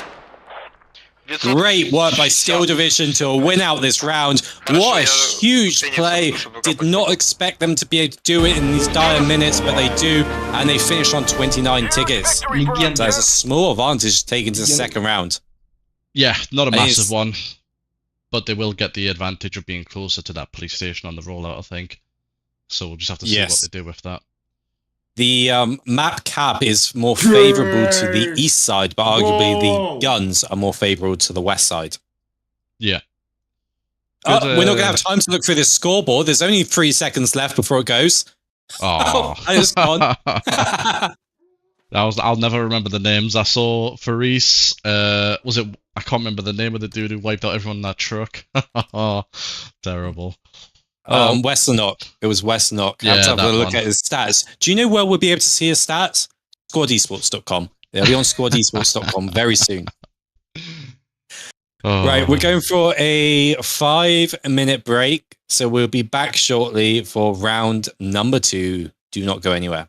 Great work by Steel Division to win out this round. What a huge play. Did not expect them to be able to do it in these dire minutes, but they do, and they finish on 29 tickets. So there's a small advantage taken to the second round. Yeah, not a massive one. But they will get the advantage of being closer to that police station on the rollout, I think. So we'll just have to see what they do with that. The map cap is more favourable to the east side, but arguably the guns are more favourable to the west side. Yeah. Good, we're not going to have time to look through this scoreboard. There's only 3 seconds left before it goes. Oh, it's gone. I'll never remember the names. I saw Faris. Was it? I can't remember the name of the dude who wiped out everyone in that truck. Terrible. Westernock. It was Westernock. I have to have a look at his stats. Do you know where we'll be able to see his stats? SquadEsports.com. They'll be on SquadEsports.com very soon. Right, we're going for a 5-minute break. So we'll be back shortly for round number 2. Do not go anywhere.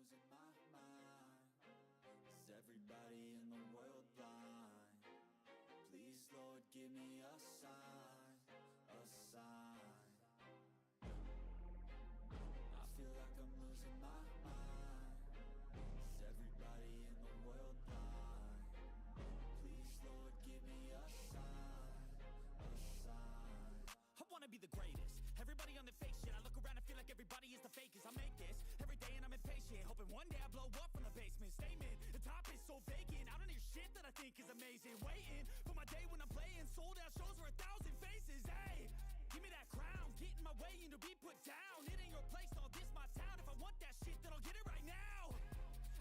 losing my mind? Is everybody in the world blind? Please, Lord, give me a sign, a sign. I feel like I'm losing my mind. Is everybody in the world blind? Please, Lord, give me a sign, a sign. I wanna be the greatest. Everybody on the fake shit. I look around and feel like everybody is the fakest. I make this every day and I'm impatient, hoping one day I blow up from the basement. Statement, the top is so vacant. I don't hear shit that I think is amazing. Waiting for my day when I'm playing sold out shows for 1,000 faces. Hey, give me that crown, get in my way and to be put down. It ain't your place, all this my town. If I want that shit, then I'll get it right now.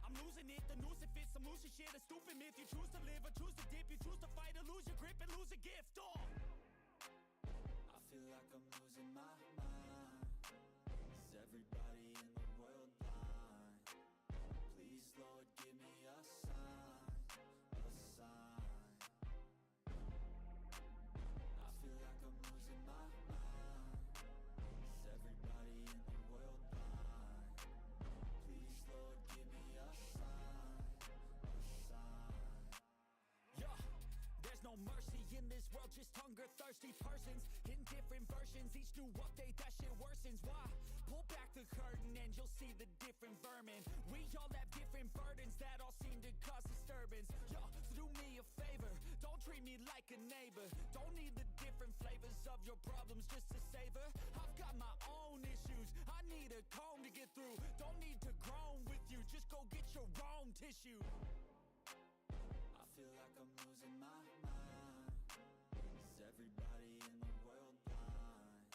I'm losing it, the noose it fits. I'm losing shit, a stupid myth. You choose to live or choose to dip. You choose to fight or lose your grip and lose a gift. I feel like I'm losing my mind. Is everybody in the world blind? Please, Lord, give me a sign, a sign. I feel like I'm losing my mind. Is everybody in the world blind? Please, Lord, give me a sign, a sign. Yeah, there's no mercy in this world, just hunger, thirsty persons in different versions. Each new update, that shit worsens. Why? Pull back the curtain and you'll see the different vermin. We all have different burdens that all seem to cause disturbance. Yo, so do me a favor, don't treat me like a neighbor. Don't need the different flavors of your problems just to savor. I've got my own issues, I need a comb to get through. Don't need to groan with you, just go get your own tissue. I feel like I'm losing my mind. Is everybody in the world blind?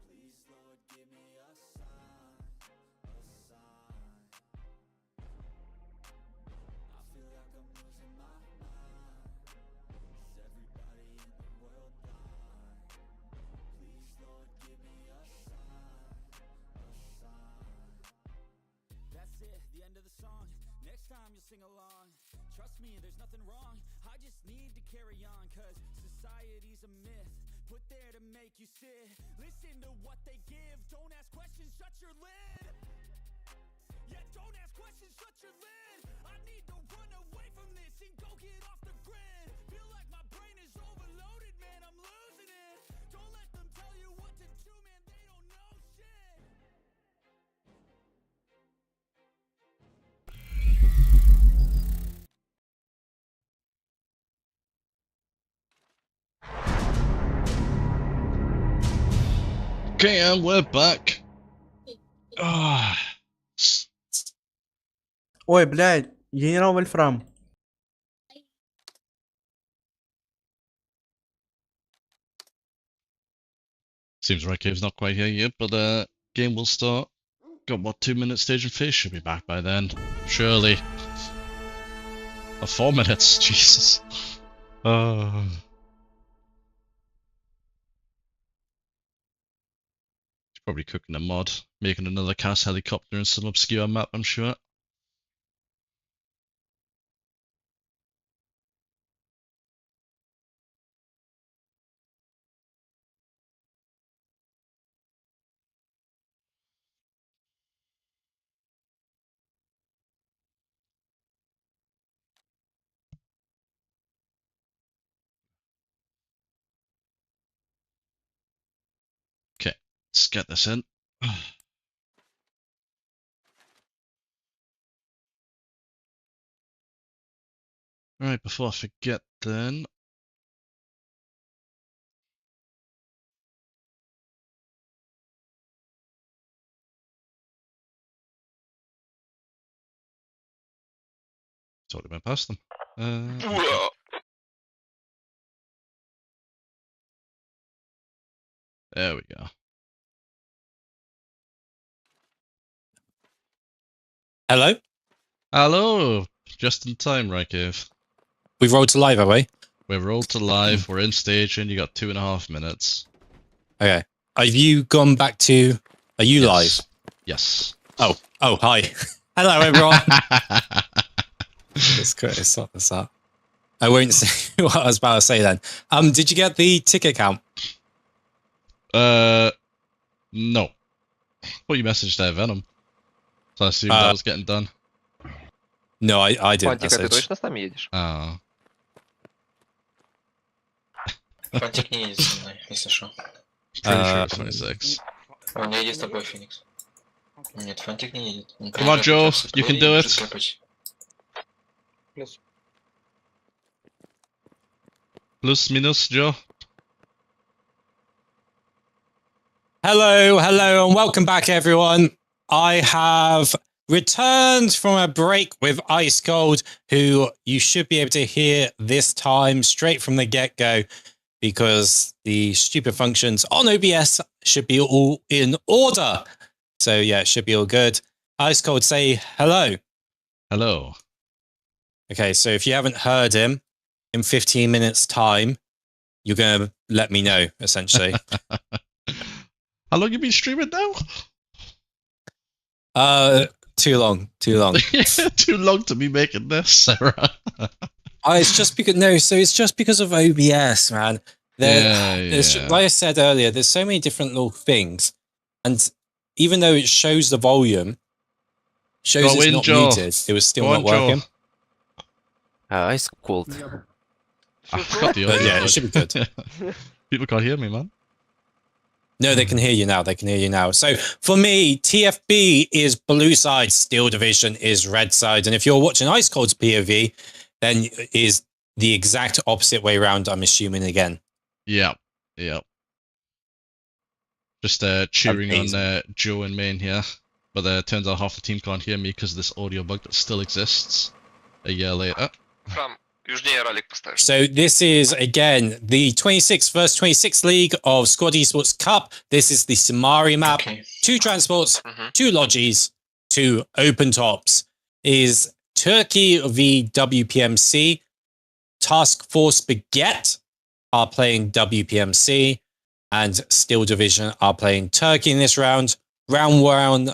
Please, Lord, give me a sign, a sign. I feel like I'm losing my mind. Is everybody in the world blind? Please, Lord, give me a sign, a sign. That's it, the end of the song. Next time you'll sing along. Trust me, there's nothing wrong. I just need to carry on, cause society's a myth put there to make you sit. Listen to what they give. Don't ask questions, shut your lid. Yeah, don't ask questions, shut your lid. I need to run away from this and go get off the grid. Feel like my brain is overloaded, man, I'm losing it. Don't let them tell you what to do, man, they don't know shit. Okay, and we're back. Ah, Ой, блядь, генерал Вольфрам. seems like Cave's not quite here yet, but game will start. Got what, 2 minutes stage and fish? Should be back by then. Surely. Oh, 4 minutes, Jesus. Probably cooking a mod, making another cast helicopter in some obscure map, I'm sure. Okay, let's get this in. Alright, before I forget then. Totally went past them. Okay. There we go. Hello? Hello! Just in time, right, Cave? We've rolled to live, have we? We're rolled to live, we're in staging, you got 2.5 minutes. Okay. Have you gone back to... Are you live? Yes. Oh, hi. Hello, everyone. Let's sort this out. I won't say what I was about to say then. Did you get the ticket count? No. What you messaged there, Venom? So I assumed that was getting done. No, I didn't Фантик, а ты message. точно с нами едешь? Oh. Фантик не едет со мной, если что. Pretty sure it's 26. Он не едет с тобой, Феникс. Нет, Фантик не едет. Он Come on, приезжает Joe, как раз в you can твои do и it. прикопать. Plus, minus, Joe. Hello, and welcome back, everyone. I have returned from a break with Ice Cold, who you should be able to hear this time straight from the get-go, because the stupid functions on OBS should be all in order. So yeah, it should be all good. Ice Cold, say hello. Hello. Okay, so if you haven't heard him in 15 minutes' time, you're going to let me know, essentially. How long you been streaming now? Too long. Too long to be making this, Sarah. It's just because of OBS, man. There's, like I said earlier, there's so many different little things, and even though it shows the volume, shows it's not muted, it was still not working. Ice cold. I forgot the audio. Yeah, it should be good. People can't hear me, man. No, they can hear you now. So for me, TFB is blue side, Steel Division is red side. And if you're watching Ice Cold's POV, then it is the exact opposite way around, I'm assuming again. Yeah. Just cheering on Joe and Main here. But turns out half the team can't hear me because of this audio bug that still exists a year later. So this is, again, the 26th vs 26th League of Squad Esports Cup. This is the Sumari map. Okay. 2 transports, 2 lodges, 2 open tops. Is Turkey v WPMC. Task Force Baguette are playing WPMC. And Steel Division are playing Turkey in this round. Round 1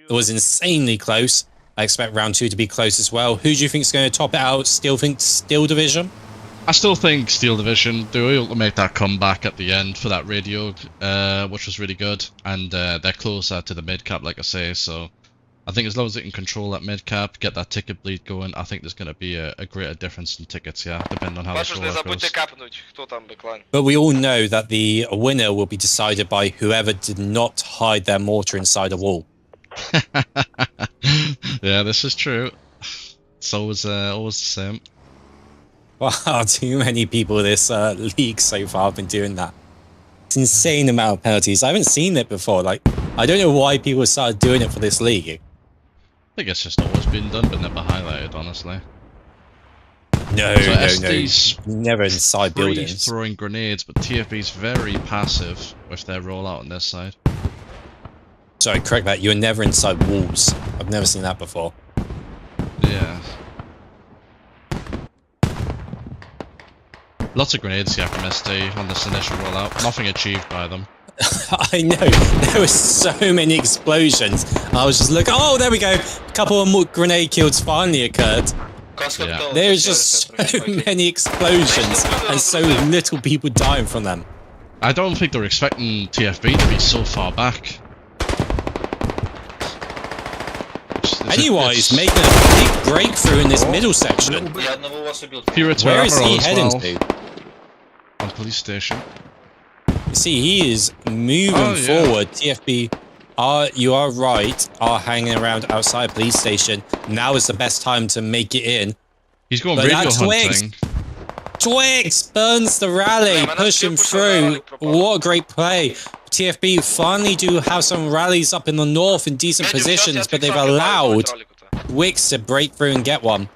was insanely close. I expect round 2 to be close as well. Who do you think is going to top it out? Still think Steel Division? I still think Steel Division. They were able to make that comeback at the end for that radio, which was really good. And they're closer to the mid-cap, like I say. So I think as long as they can control that mid-cap, get that ticket bleed going, I think there's going to be a greater difference in tickets, yeah, depending on how this goes. But we all know that the winner will be decided by whoever did not hide their mortar inside a wall. Yeah, this is true. It's always the same. Wow, too many people this league so far have been doing that. It's an insane amount of penalties. I haven't seen it before. Like, I don't know why people started doing it for this league. I think it's just always been done, but never highlighted, honestly. No. Never inside buildings. Throwing grenades, but TFB's very passive with their rollout on this side. Sorry, correct that. You're never inside walls. I've never seen that before. Yeah. Lots of grenades here from SD on this initial rollout. Nothing achieved by them. I know. There were so many explosions. I was just looking. Oh, there we go. A couple of more grenade kills finally occurred. Yeah. There's just so many explosions and so little people dying from them. I don't think they were expecting TFB to be so far back. Pennywise making a big breakthrough in this middle section. Where is he heading to? On police station. You see, he is moving forward. TFB, you are right, are hanging around outside police station. Now is the best time to make it in. He's going radio hunting. Twigs burns the rally, push him through. What a great play. TFB finally do have some rallies up in the north in decent positions, but they've allowed Wix to break through and get one.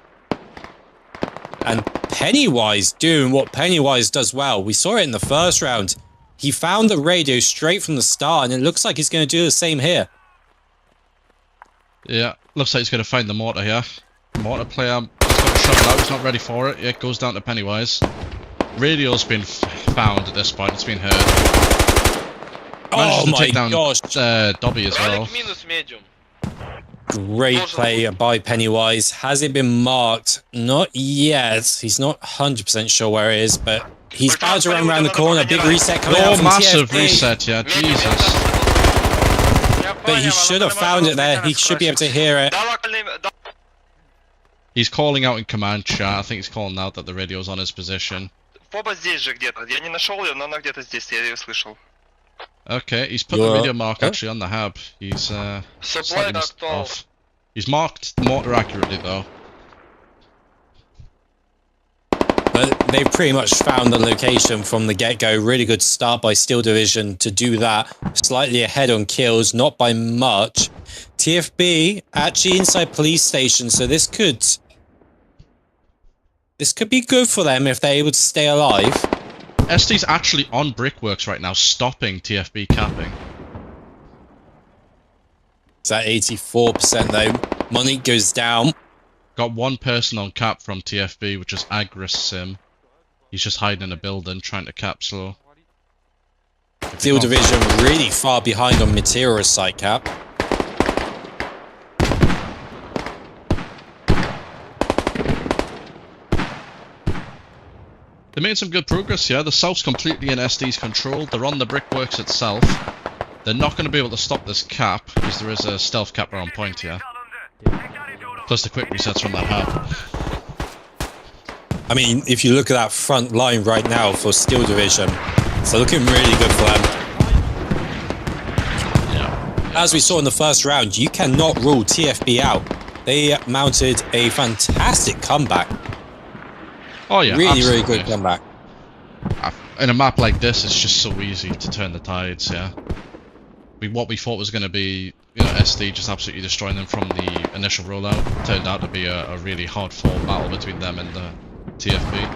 And Pennywise doing what Pennywise does well. We saw it in the first round. He found the radio straight from the start, and it looks like he's going to do the same here. Yeah, looks like he's going to find the mortar here. Mortar player, he's got a shovel out, he's not ready for it. It goes down to Pennywise. Radio's been found at this point, it's been heard. Oh my gosh. Dobby as well. Great play by Pennywise. Has it been marked? Not yet. He's not 100% sure where it is, but he's about to run around the corner. Big reset coming out from massive TFB. reset, yeah, Jesus. But he should have found it there. He should be able to hear it. He's calling out in command chat. I think he's calling out that the radio's on his position. Фоба здесь же где-то. Я не нашел ее, но она где-то здесь. Я ее слышал. Okay, he's put the radio mark actually on the hab. He's slightly missed off. He's marked mortar accurately though. But they've pretty much found the location from the get-go. Really good start by Steel Division to do that. Slightly ahead on kills, not by much. TFB actually inside police station, so this could be good for them if they're able to stay alive. SD's actually on brickworks right now, stopping TFB capping. It's at 84% though. Monique goes down. Got one person on cap from TFB, which is Agris Sim. He's just hiding in a building, trying to cap slow. Steel Division really far behind on Material's site cap. They made some good progress here. The south's completely in SD's control. They're on the brickworks itself. They're not going to be able to stop this cap, because there is a stealth capper on point here. Plus the quick resets from that hab. I mean, if you look at that front line right now for Steel Division, it's looking really good for them. Yeah. As we saw in the first round, you cannot rule TFB out. They mounted a fantastic comeback. Oh yeah, really, absolutely. really good comeback. In a map like this, it's just so easy to turn the tides, yeah. What we thought was going to be, you know, SD just absolutely destroying them from the initial rollout, turned out to be a really hard-fought battle between them and the TFB.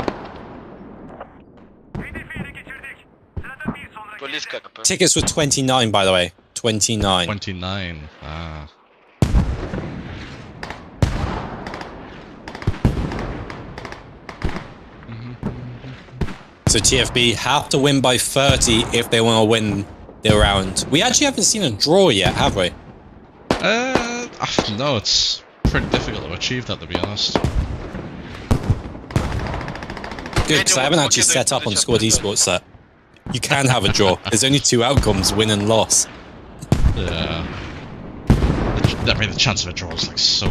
Tickets were 29, by the way. 29. 29, ah. So TFB have to win by 30 if they want to win the round. We actually haven't seen a draw yet, have we? No, it's pretty difficult to achieve that, to be honest. Good, because I haven't actually set up on Squad Esports that you can have a draw. There's only two outcomes, win and loss. Yeah. I mean, the chance of a draw is like so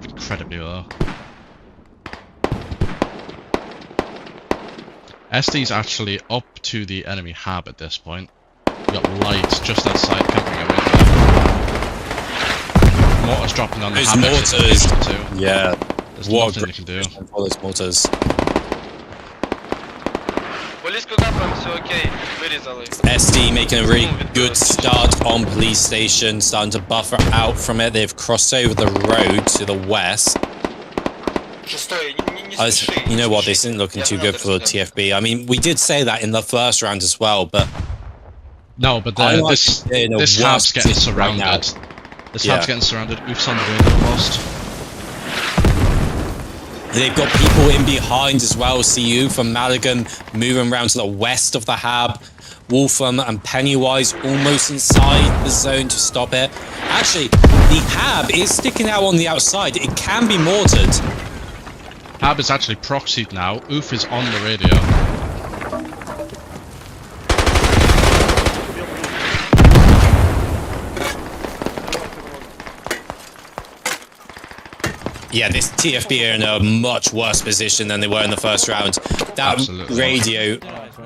incredibly low. SD's actually up to the enemy hab at this point. We got lights just outside camping away there. Mortars dropping on the hab. Mortars. Yeah. There's nothing you can do. For those mortars. SD making a really good start on police station, starting to buffer out from it. They've crossed over the road to the west. You know what, this isn't looking too good for TFB. I mean, we did say that in the first round as well, but... No, but this hab's getting surrounded. Right this hab's getting surrounded. Oof's on the way, they're lost. They've got people in behind as well. CU from Maligan moving around to the west of the hab. Wolfram and Pennywise almost inside the zone to stop it. Actually, the hab is sticking out on the outside. It can be mortared. Hab is actually proxied now. Oof is on the radio. Yeah, this TFB are in a much worse position than they were in the first round. That radio,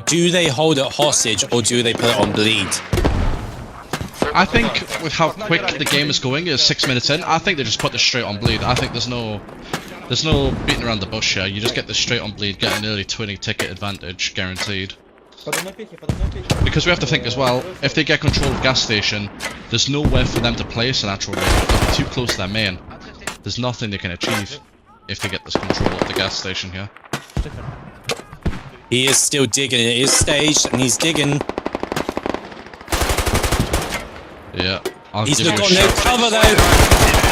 do they hold it hostage or do they put it on bleed? I think with how quick the game is going, it's 6 minutes in, I think they just put this straight on bleed. I think there's no beating around the bush here. You just get this straight on bleed, get an early 20 ticket advantage, guaranteed. Because we have to think as well, if they get control of the gas station, there's nowhere for them to place an actual radio. They're too close to their main. There's nothing they can achieve if they get this control of the gas station here. He is still digging. It is staged, and he's digging. Yeah. He's got no cover though.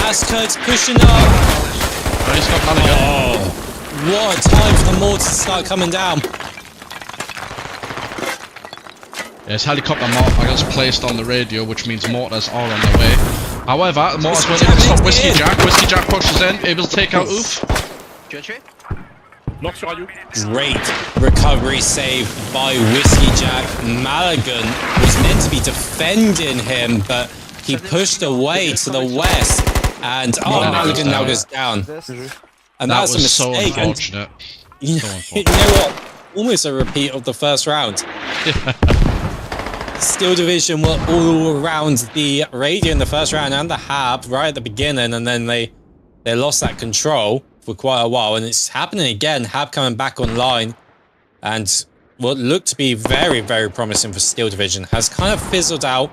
Askurt's pushing up. Oh, he's got Maligan. Oh, what a time for the mortars to start coming down. Yes, helicopter mortars placed on the radio, which means mortars are on their way. However, mortars weren't able to stop Whiskey Jack. Whiskey Jack pushes in, able to take out Oof. Great recovery save by Whiskey Jack. Maligan was meant to be defending him, but He pushed away to the west, and Maligan now goes down. And That that's a was so mistake. And unfortunate. you So know unfortunate. what? Almost a repeat of the first round. Steel Division were all around the radio in the first round and the hab right at the beginning, and then they lost that control for quite a while, and it's happening again. Hab coming back online, and what looked to be very, very promising for Steel Division has kind of fizzled out.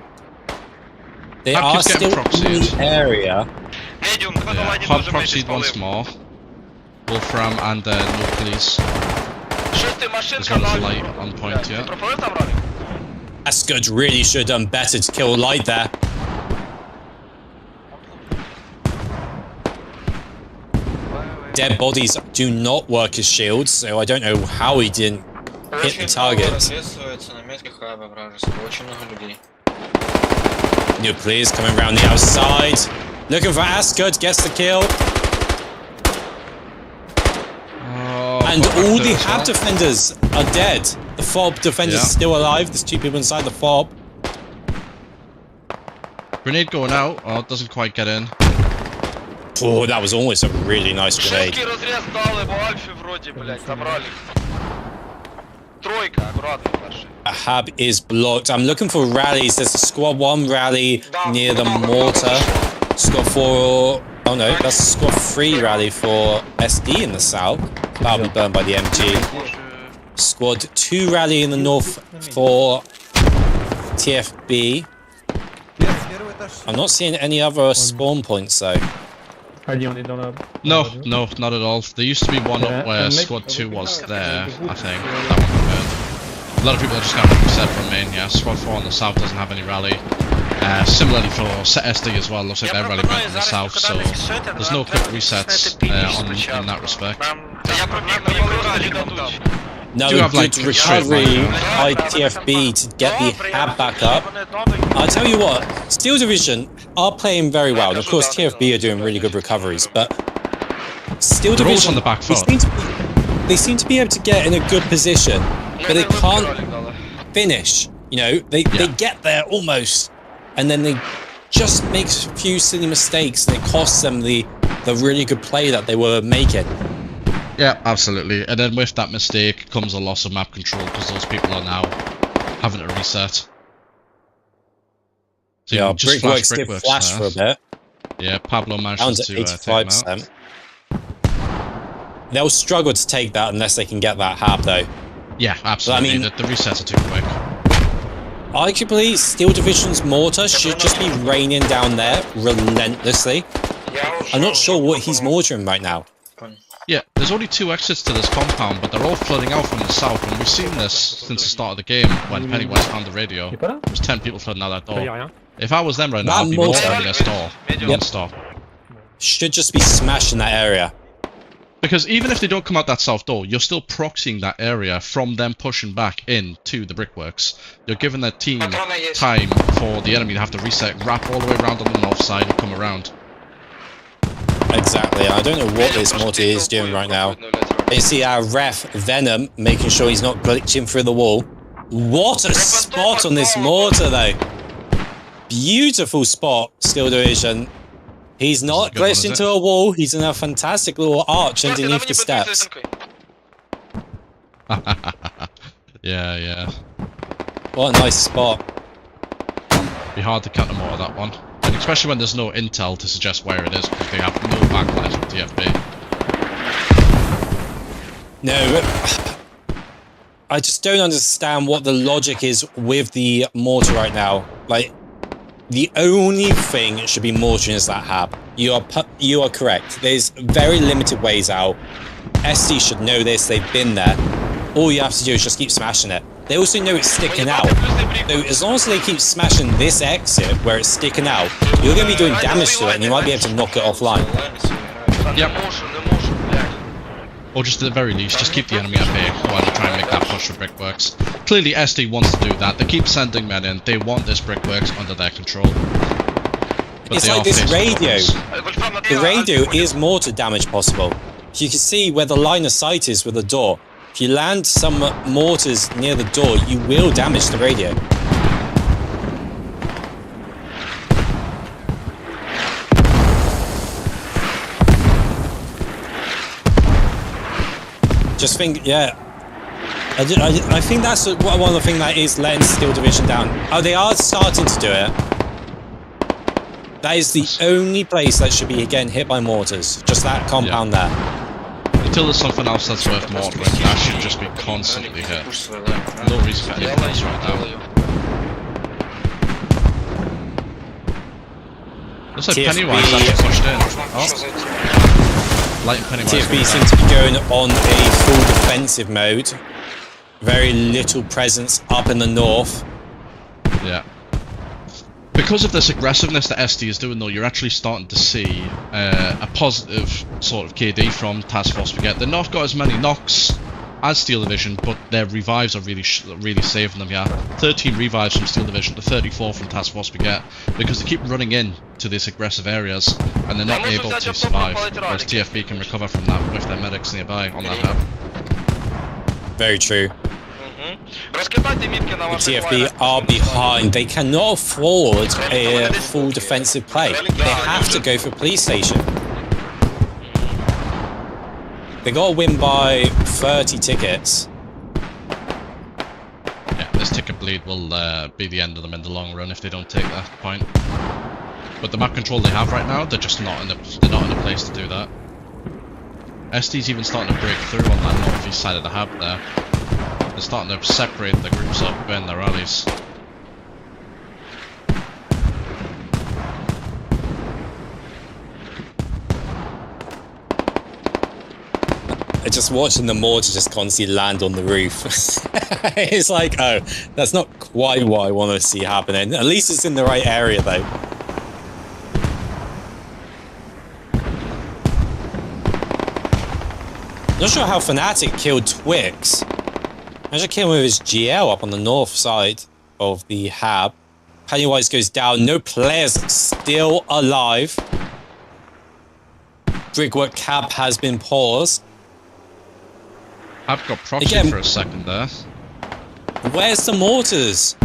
They Hab are keeps getting still in proxied. the area. Mediум, давай на Yeah, ладе Hub тоже proxied медик once спалим. more. Wolfram and Nucleus. Шестый As машинка well as на... Light on point, Ты yeah. пропалил там, Ралик? Ascud really should have done better to kill Light there. Dead bodies do not work as shields, so I don't know how he didn't hit the target. Nucleus coming around the outside. Looking for Ascud, gets the kill. And all the Hab defenders are dead. The FOB defenders are still alive. There's 2 people inside the FOB. Grenade going out. Oh, it doesn't quite get in. Oh, that was almost a really nice grenade. Шесткий разрез дал его Альфе вроде, блядь, забрали. Тройка, аккуратно, старший. A Hab is blocked. I'm looking for rallies. There's a squad 1 rally near the mortar. Squad 4... Oh no, that's squad 3 rally for SD in the south. That'll be burned by the MG. Squad 2 rally in the north for TFB. I'm not seeing any other spawn points though. No, not at all. There used to be one up where Squad 2 was there, I think. That one got burned. A lot of people are just going to reset from main, yeah. Squad 4 on the south doesn't have any rally. Similarly for SD as well, looks like their rally went in the south, so there's no quick resets in that respect. No Do have, good like, recovery by TFB to get the Hab back up. I'll tell you what, Steel Division are playing very well. And of course, TFB are doing really good recoveries, but Steel They're always Division, on the back foot. they seem to be able to get in a good position, but they can't finish. You know, they get there almost, and then they just make a few silly mistakes, and it costs them the really good play that they were making. Yeah, absolutely. And then with that mistake comes a loss of map control because those people are now having to reset. So Yeah, you just Brickworks did flash for a bit. Yeah, Pablo Down managed to to take them out. 85%. They'll struggle to take that unless they can get that Hab though. Yeah, absolutely. I mean- the resets are too quick. Arguably, Steel Division's mortar should just be raining down there relentlessly. I'm not sure what he's mortaring right now. Yeah, there's only 2 exits to this compound, but they're all flooding out from the south, and we've seen this since the start of the game when Pennywise found the radio. There was 10 people flooding out that door. If I was them right now, I'd be mortaring this door non-stop. Should just be smashing that area. Because even if they don't come out that south door, you're still proxying that area from them pushing back into the brickworks. You're giving that team time for the enemy to have to reset, wrap all the way around on the north side and come around. Exactly. I don't know what this mortar is doing right now. You see our ref, Venom, making sure he's not glitching through the wall. What a spot on this mortar, though. Beautiful spot, Steel Division. He's not glitched into a wall. He's in a fantastic little arch underneath the steps. Yeah. What a nice spot. Be hard to cut them out of that one. And especially when there's no intel to suggest where it is, because they have no backlash from TFB. No, I just don't understand what the logic is with the mortar right now. Like, the only thing it should be mortaring is that Hab. You are correct. There's very limited ways out. SD should know this. They've been there. All you have to do is just keep smashing it. They also know it's sticking out. So as long as they keep smashing this exit where it's sticking out, you're going to be doing damage to it, and you might be able to knock it offline. Yep. Or just at the very least, just keep the enemy at bay while they try and make that push for brickworks. Clearly SD wants to do that. They keep sending men in. They want this brickworks under their control. But it's like this radio. The radio is mortar damage possible. You can see where the line of sight is with the door. If you land some mortars near the door, you will damage the radio. just think, yeah. I think that's one of the things that is letting Steel Division down. Oh, they are starting to do it. That is the only place that should be getting hit by mortars. Just that compound there. Until there's something else that's worth mortaring, that should just be constantly hit. No reason for anything else right now. Looks like Pennywise actually pushed in. Oh. Light and Pennywise. TFB seems to be going on a full defensive mode. Very little presence up in the north. Yeah. Because of this aggressiveness that SD is doing, though, you're actually starting to see a positive sort of KD from Task Force Spaghetti. They've not got as many knocks as Steel Division, but their revives are really saving them, yeah. 13 revives from Steel Division to 34 from Task Force Spaghetti, because they keep running in to these aggressive areas, and they're not able to survive, whereas TFB can recover from that with their medics nearby on that hub. Very true. The TFB are behind. They cannot afford a full defensive play. They have to go for police station. They got to win by 30 tickets. Yeah, this ticket bleed will be the end of them in the long run if they don't take that point. But the map control they have right now, they're just not in a place to do that. SD's even starting to break through on that northeast side of the hub there. They're starting to separate the groups up in their rallies. Just watching the mortar just constantly land on the roof. It's like, oh, that's not quite what I want to see happening. At least it's in the right area, though. Not sure how Fnatic killed Twix. Imagine killing with his GL up on the north side of the hab. Pennywise goes down. No players still alive. Brickwork cap has been paused. I've got proxy for a second there. Where's the mortars?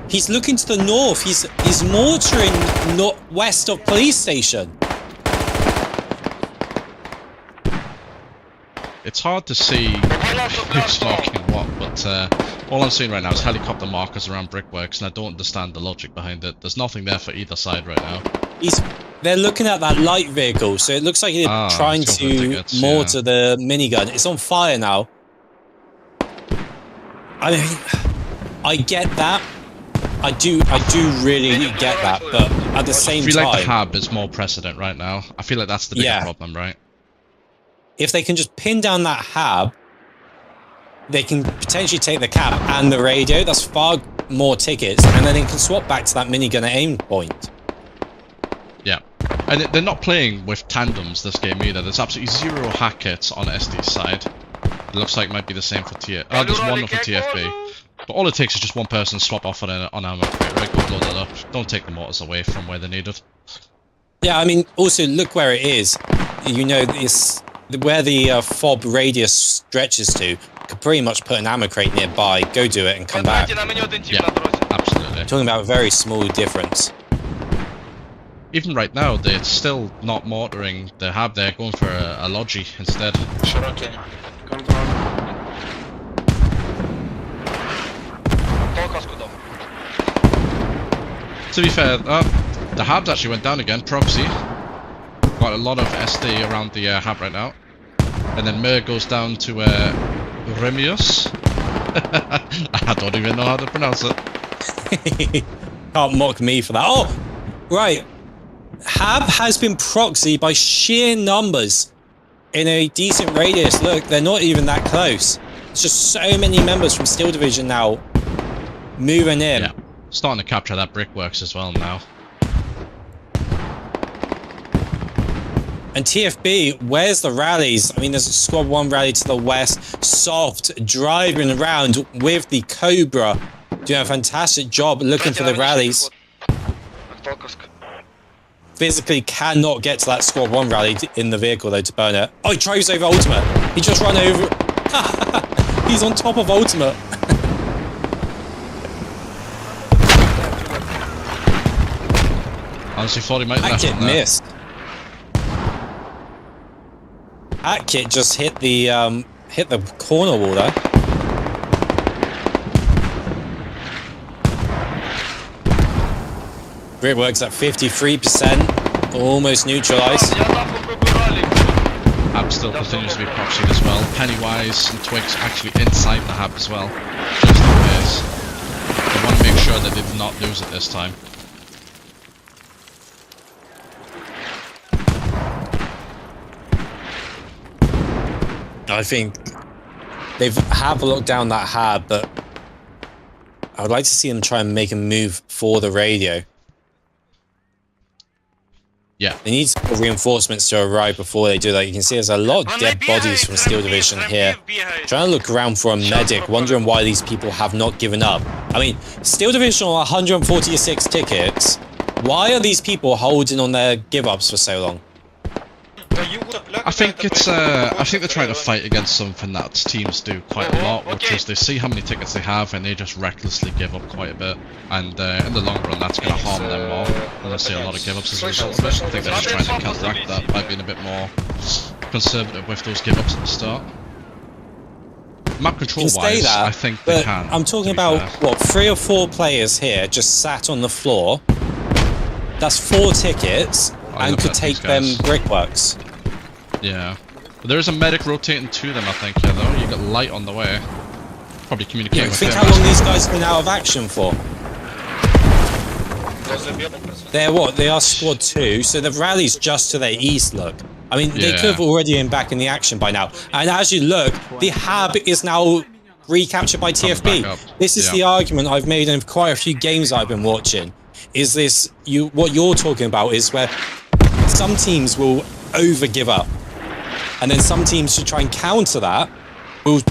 He's looking to the north. He's mortaring west of police station. It's hard to see who's marking what, but all I'm seeing right now is helicopter markers around brickworks, and I don't understand the logic behind it. There's nothing there for either side right now. They're looking at that light vehicle, so it looks like they're trying to mortar the minigun. It's on fire now. I mean, I get that. I do really get that, but at the same time, I feel like the hab is more precedent right now. I feel like that's the bigger problem, right? If they can just pin down that hab, they can potentially take the cap and the radio. That's far more tickets, and then they can swap back to that minigun at aim point. Yeah, and they're not playing with tandems this game either. There's absolutely zero hack kits on SD's side. It looks like it might be the same for TFB. Oh, there's one for TFB. But all it takes is just one person to swap off on ammo. Right, go load that up. Don't take the mortars away from where they're needed. Yeah, I mean, also look where it is. You know, where the fob radius stretches to. Could pretty much put an ammo crate nearby, go do it, and come back. Yeah, absolutely. Talking about a very small difference. Even right now, they're still not mortaring the hab. They're going for a logi instead. To be fair, the habs actually went down again. Proxy got a lot of SD around the hab right now, and then Mer goes down to Remius. I don't even know how to pronounce it. Can't mock me for that. Oh, right. Hab has been proxied by sheer numbers in a decent radius. Look, they're not even that close. It's just so many members from Steel Division now moving in. Yeah, starting to capture that brickworks as well now. And TFB, where's the rallies? I mean, there's a Squad 1 rally to the west. Soft driving around with the Cobra. Doing a fantastic job looking for the rallies. Physically cannot get to that Squad 1 rally in the vehicle though to burn it. Oh, he drives over Ultimate. He just ran over. He's on top of Ultimate. Honestly thought he might have left on there. Missed. That kit just hit the hit the corner wall there. Brickworks at 53%, almost neutralized. Hab still continues to be proxied as well. Pennywise and Twix actually inside the Hab as well, just in case. They want to make sure that they do not lose it this time. I think they have locked down that Hab, but I would like to see them try and make a move for the radio. Yeah. They need reinforcements to arrive before they do that. You can see there's a lot of dead bodies from Steel Division here. Trying to look around for a medic, wondering why these people have not given up. I mean, Steel Division on 146 tickets. Why are these people holding on their give-ups for so long? I think it's I think they're trying to fight against something that teams do quite a lot, which is they see how many tickets they have and they just recklessly give up quite a bit, and in the long run that's going to harm them more. And they see a lot of give-ups as a result of it. I think they're just trying to counteract that by being a bit more conservative with those give-ups at the start. Map control-wise, I think they can. I'm talking about, what, 3 or 4 players here just sat on the floor. That's 4 tickets, and could take them brickworks. Yeah. But there is a medic rotating to them, I think, yeah, though. You got light on the way. Probably communicating with think him. how long these guys have been out of action for? They're what? They are squad 2, so the rally's just to their east, look. I mean, they could have already been back in the action by now. And as you look, the Hab is now recaptured by TFB. This is the argument I've made in quite a few games I've been watching. Is this, what you're talking about is where some teams will over give up. And then some teams, to try and counter that, will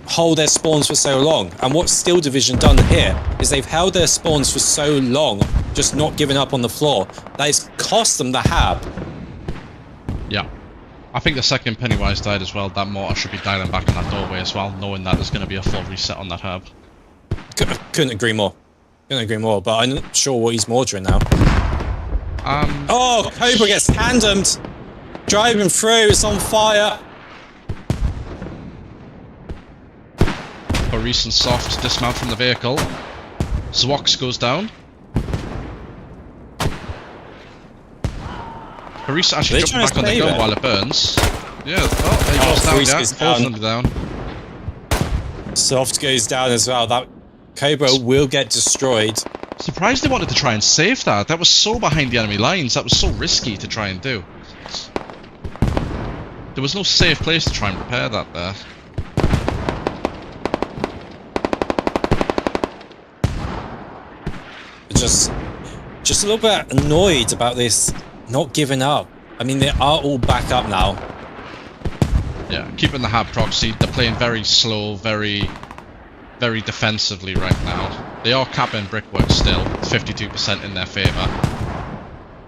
hold their spawns for so long. And what Steel Division done here is they've held their spawns for so long, just not giving up on the floor, that it's cost them the Hab. Yeah. I think the second Pennywise died as well, that mortar should be dialing back in that doorway as well, knowing that there's going to be a full reset on that Hab. Couldn't agree more. Couldn't agree more, but I'm not sure what he's mortaring now. Oh, Cobra gets tandemed! Driving through, it's on fire! Paris and Soft dismount from the vehicle. Zwox goes down. Paris actually jumped back on the gun while it burns. Yeah, oh, he goes down, down. Soft goes down as well. That Cobra will get destroyed. Surprised they wanted to try and save that. That was so behind the enemy lines. That was so risky to try and do. There was no safe place to try and repair that there. Just a little bit annoyed about this not giving up. I mean, they are all back up now. Yeah, keeping the Hab proxy. They're playing very slow, very defensively right now. They are capping brickwork still, 52% in their favour.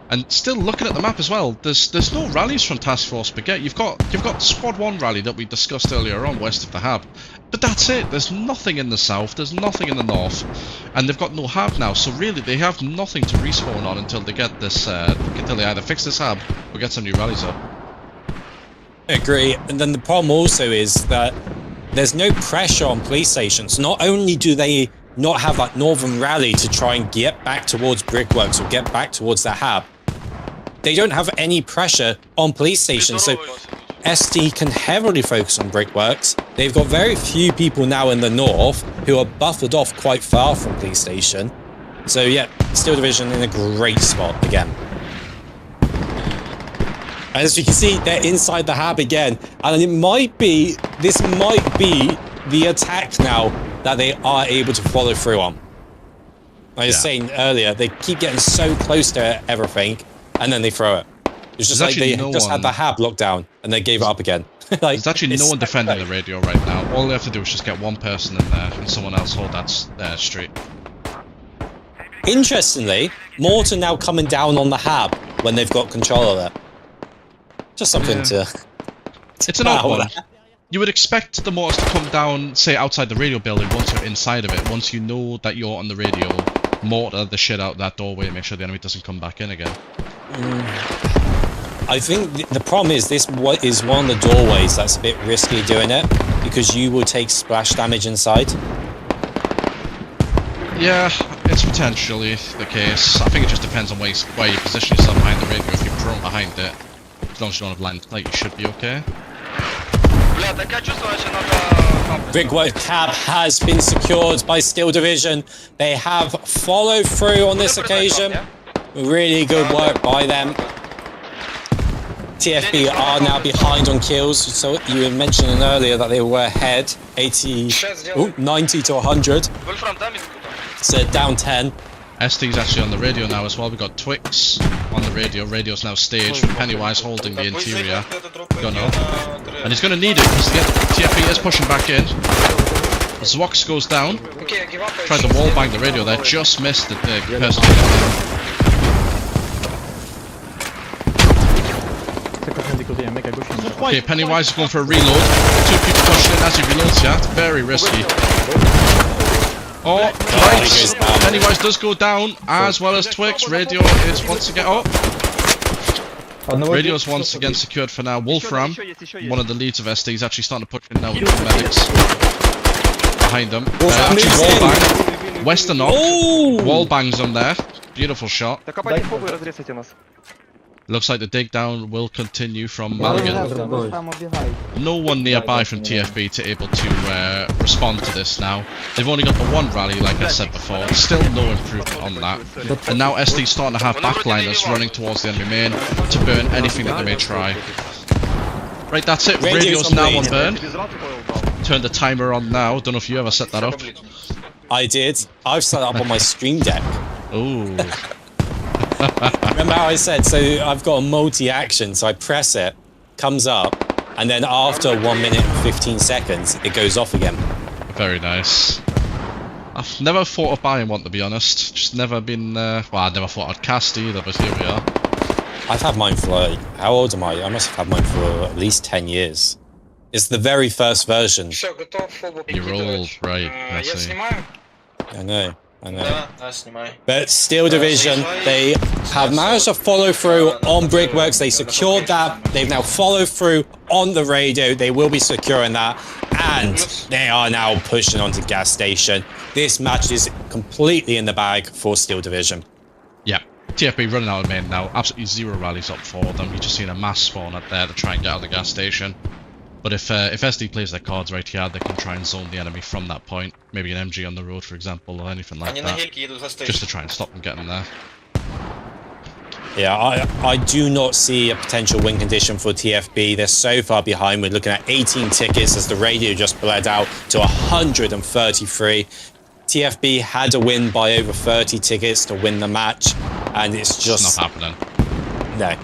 And still looking at the map as well, there's no rallies from Task Force Baguette. You've got Squad 1 rally that we discussed earlier on west of the Hab. But that's it, there's nothing in the south, there's nothing in the north. And they've got no Hab now, so really they have nothing to respawn on until they get this, until they either fix this Hab or get some new rallies up. I agree, and then the problem also is that there's no pressure on police stations. Not only do they not have that northern rally to try and get back towards brickworks or get back towards the Hab, they don't have any pressure on police stations, so SD can heavily focus on brickworks. They've got very few people now in the north who are buffered off quite far from police station. So yeah, Steel Division in a great spot again. And as you can see, they're inside the Hab again, and this might be the attack now that they are able to follow through on. Like I was saying earlier, they keep getting so close to everything, and then they throw it. It's just like they just had the Hab locked down, and they gave it up again. Like, there's actually no one defending the radio right now. All they have to do is just get one person in there, and someone else hold that street. Interestingly, Mortar now coming down on the Hab when they've got control of it. Just something to... It's an odd one. You would expect the mortars to come down, say, outside the radio building once you're inside of it. Once you know that you're on the radio, mortar the shit out that doorway and make sure the enemy doesn't come back in again. I think the problem is this is one of the doorways that's a bit risky doing it because you will take splash damage inside. Yeah, it's potentially the case. I think it just depends on where you position yourself behind the radio. If you're prone behind it, as long as you don't have line of sight, you should be okay. Brickwork cap has been secured by Steel Division. They have followed through on this occasion. Really good work by them. TFB are now behind on kills. So you were mentioning earlier that they were ahead 90 to 100. So down 10. ST's actually on the radio now as well. We've got Twix on the radio. Radio's now staged with Pennywise holding the interior gun up. And he's going to need it because the TFB is pushing back in. Zwox goes down. Tried to wall bang the radio there. Just missed the person. Okay, Pennywise is going for a reload. 2 people pushing in as he reloads, yeah. It's very risky. Oh, right. Pennywise does go down, as well as Twix. Radio is once again... Oh! Radio is once again secured for now. Wolfram, one of the leads of SD, is actually starting to push in now with the medics. Behind them. Actually, wallbang. Western knock. Wallbangs them there. Beautiful shot. Looks like the dig down will continue from Maligan. No one nearby from TFB to able to respond to this now. They've only got the one rally, like I said before. Still no improvement on that. And now SD's starting to have backliners running towards the enemy main to burn anything that they may try. Right, that's it. Radio's now on burn. Turn the timer on now. Don't know if you ever set that up. I did. I've set it up on my Stream Deck. Ooh. Remember how I said, so I've got a multi-action, so I press it, comes up, and then after 1 minute and 15 seconds, it goes off again. Very nice. I've never thought of buying one, to be honest. Just never been, well, I never thought I'd cast either, but here we are. I've had mine for, like, how old am I? I must have had mine for at least 10 years. It's the very first version. You're old, right, I see. I know. But Steel Division, they have managed to follow through on Brickworks. They secured that. They've now followed through on the radio. They will be securing that. And they are now pushing onto Gas Station. This match is completely in the bag for Steel Division. Yeah. TFB running out of main now. Absolutely zero rallies up for them. You've just seen a mass spawn up there to try and get out of the gas station. But if SD plays their cards right here, they can try and zone the enemy from that point. Maybe an MG on the road, for example, or anything like that. Just to try and stop them getting there. Yeah, I do not see a potential win condition for TFB. They're so far behind. We're looking at 18 tickets as the radio just bled out to 133. TFB had to win by over 30 tickets to win the match, and it's just... It's not happening. No.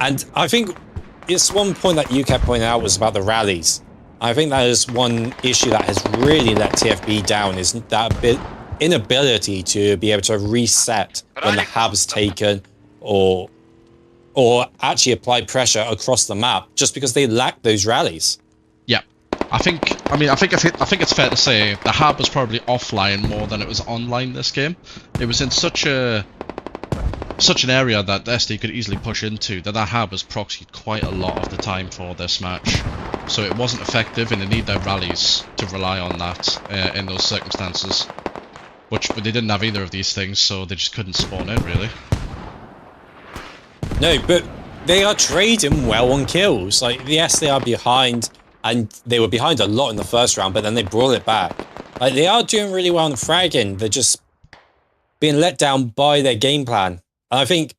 And I think... it's one point that you kept pointing out was about the rallies. I think that is one issue that has really let TFB down, is that inability to be able to reset when the hab's taken or actually apply pressure across the map just because they lack those rallies. Yeah. I think it's fair to say the hab was probably offline more than it was online this game. It was in such an area that SD could easily push into that hab was proxied quite a lot of the time for this match. So it wasn't effective, and they need their rallies to rely on that in those circumstances. But they didn't have either of these things, so they just couldn't spawn in, really. No, but they are trading well on kills. Like, yes, they are behind, and they were behind a lot in the first round, but then they brought it back. Like, they are doing really well in the fragging. They're just being let down by their game plan. And I think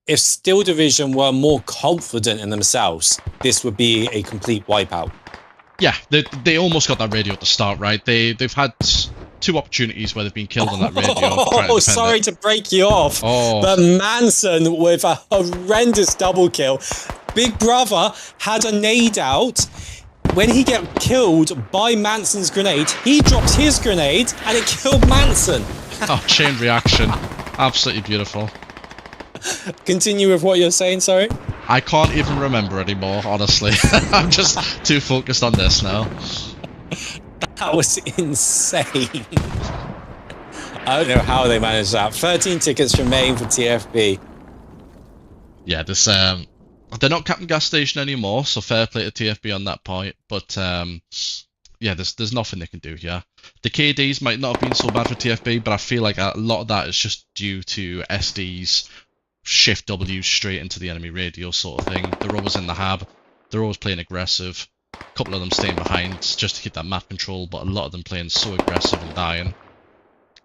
if Steel Division were more confident in themselves, this would be a complete wipeout. Yeah, they almost got that radio at the start, right? They've had 2 opportunities where they've been killed on that radio. Oh, sorry to break you off, but Manson with a horrendous double kill. Big Brother had a nade out. When he got killed by Manson's grenade, he dropped his grenade and it killed Manson. Oh, chain reaction. Absolutely beautiful. Continue with what you're saying, sorry? I can't even remember anymore, honestly. I'm just too focused on this now. That was insane. I don't know how they managed that. 13 tickets remain for TFB. Yeah, this They're not Captain Gas Station anymore, so fair play to TFB on that point. But yeah, there's nothing they can do here. The KDs might not have been so bad for TFB, but I feel like a lot of that is just due to SD's shift W straight into the enemy radio sort of thing. They're always in the hab. They're always playing aggressive. A couple of them staying behind just to keep that map control, but a lot of them playing so aggressive and dying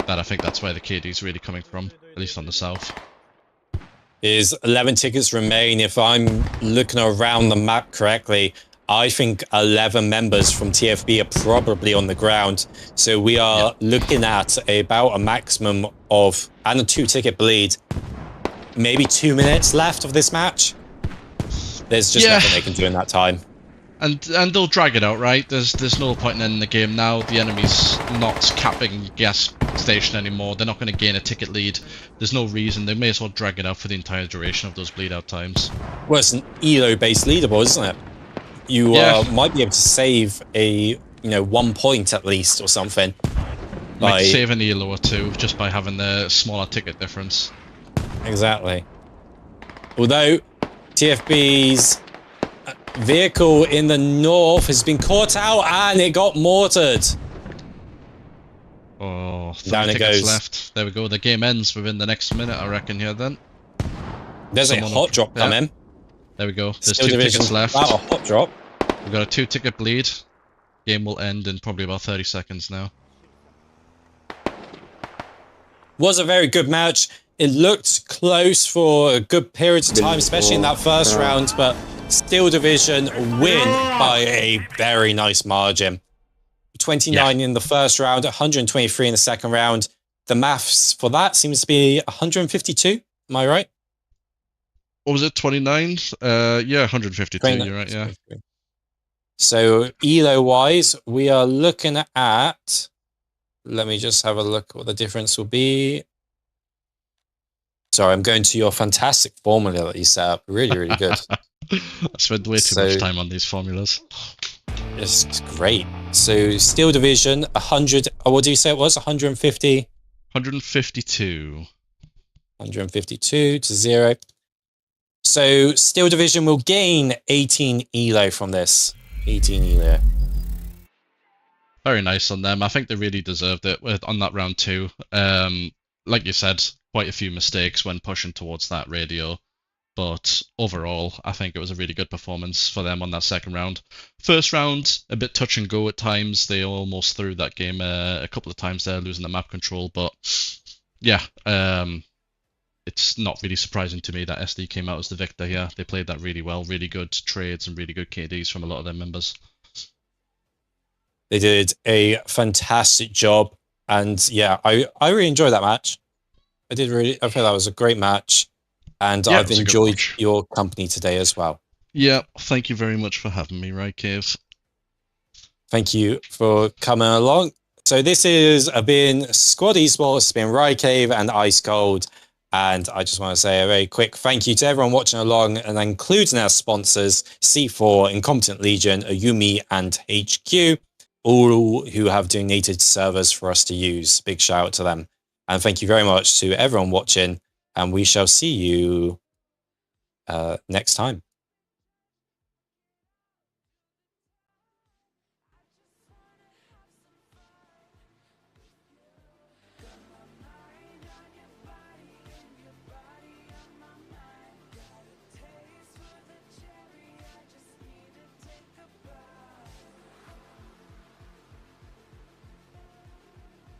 that I think that's where the KD's really coming from, at least on the south. Is 11 tickets remain. If I'm looking around the map correctly, I think 11 members from TFB are probably on the ground. So we are looking at about a maximum of, and a 2-ticket bleed, maybe 2 minutes left of this match. There's just nothing they can do in that time. And they'll drag it out, right? There's no point in ending the game now. The enemy's not capping gas station anymore. They're not going to gain a ticket lead. There's no reason. They may as well drag it out for the entire duration of those bleed out times. Well, it's an ELO-based leaderboard, isn't it? You might be able to save a 1 point at least or something. Might save an ELO or two just by having the smaller ticket difference. Exactly. Although TFB's vehicle in the north has been caught out and it got mortared. Oh, 30 down it tickets goes. left. There we go. The game ends within the next minute, I reckon, here then. There's a hot drop coming. There we go. There's Still 2 tickets left. Wow, a hot drop. We've got a 2-ticket bleed. Game will end in probably about 30 seconds now. Was a very good match. It looked close for a good period of time, especially in that first round, but Steel Division win by a very nice margin. 29 in the first round, 123 in the second round. The maths for that seems to be 152. Am I right? What was it, 29? Yeah, 152, 29. you're right, yeah. So, ELO-wise, we are looking at... Let me just have a look what the difference will be. Sorry, I'm going to your fantastic formula that you set up. Really, really good. I spent way too much time on these formulas. It's great. So, Steel Division, 100... Oh, what do you say it was? 150? 152. 152 to 0. So, Steel Division will gain 18 ELO from this. 18 ELO. Very nice on them. I think they really deserved it on that round 2. Like you said, quite a few mistakes when pushing towards that radio. But overall, I think it was a really good performance for them on that second round. First round, a bit touch and go at times. They almost threw that game a couple of times there, losing the map control. But yeah, it's not really surprising to me that SD came out as the victor here. They played that really well, really good trades and really good KDs from a lot of their members. They did a fantastic job. And yeah, I really enjoyed that match. I feel that was a great match. And yeah, I've enjoyed your company today as well. Yeah, thank you very much for having me, right, Cave? Thank you for coming along. So this has been Squad Esports, it's been Rye Cave and Ice Cold. And I just want to say a very quick thank you to everyone watching along, and including our sponsors, C4, Incompetent Legion, Ayumi, and HQ, all who have donated servers for us to use. Big shout out to them. And thank you very much to everyone watching, and we shall see you next time.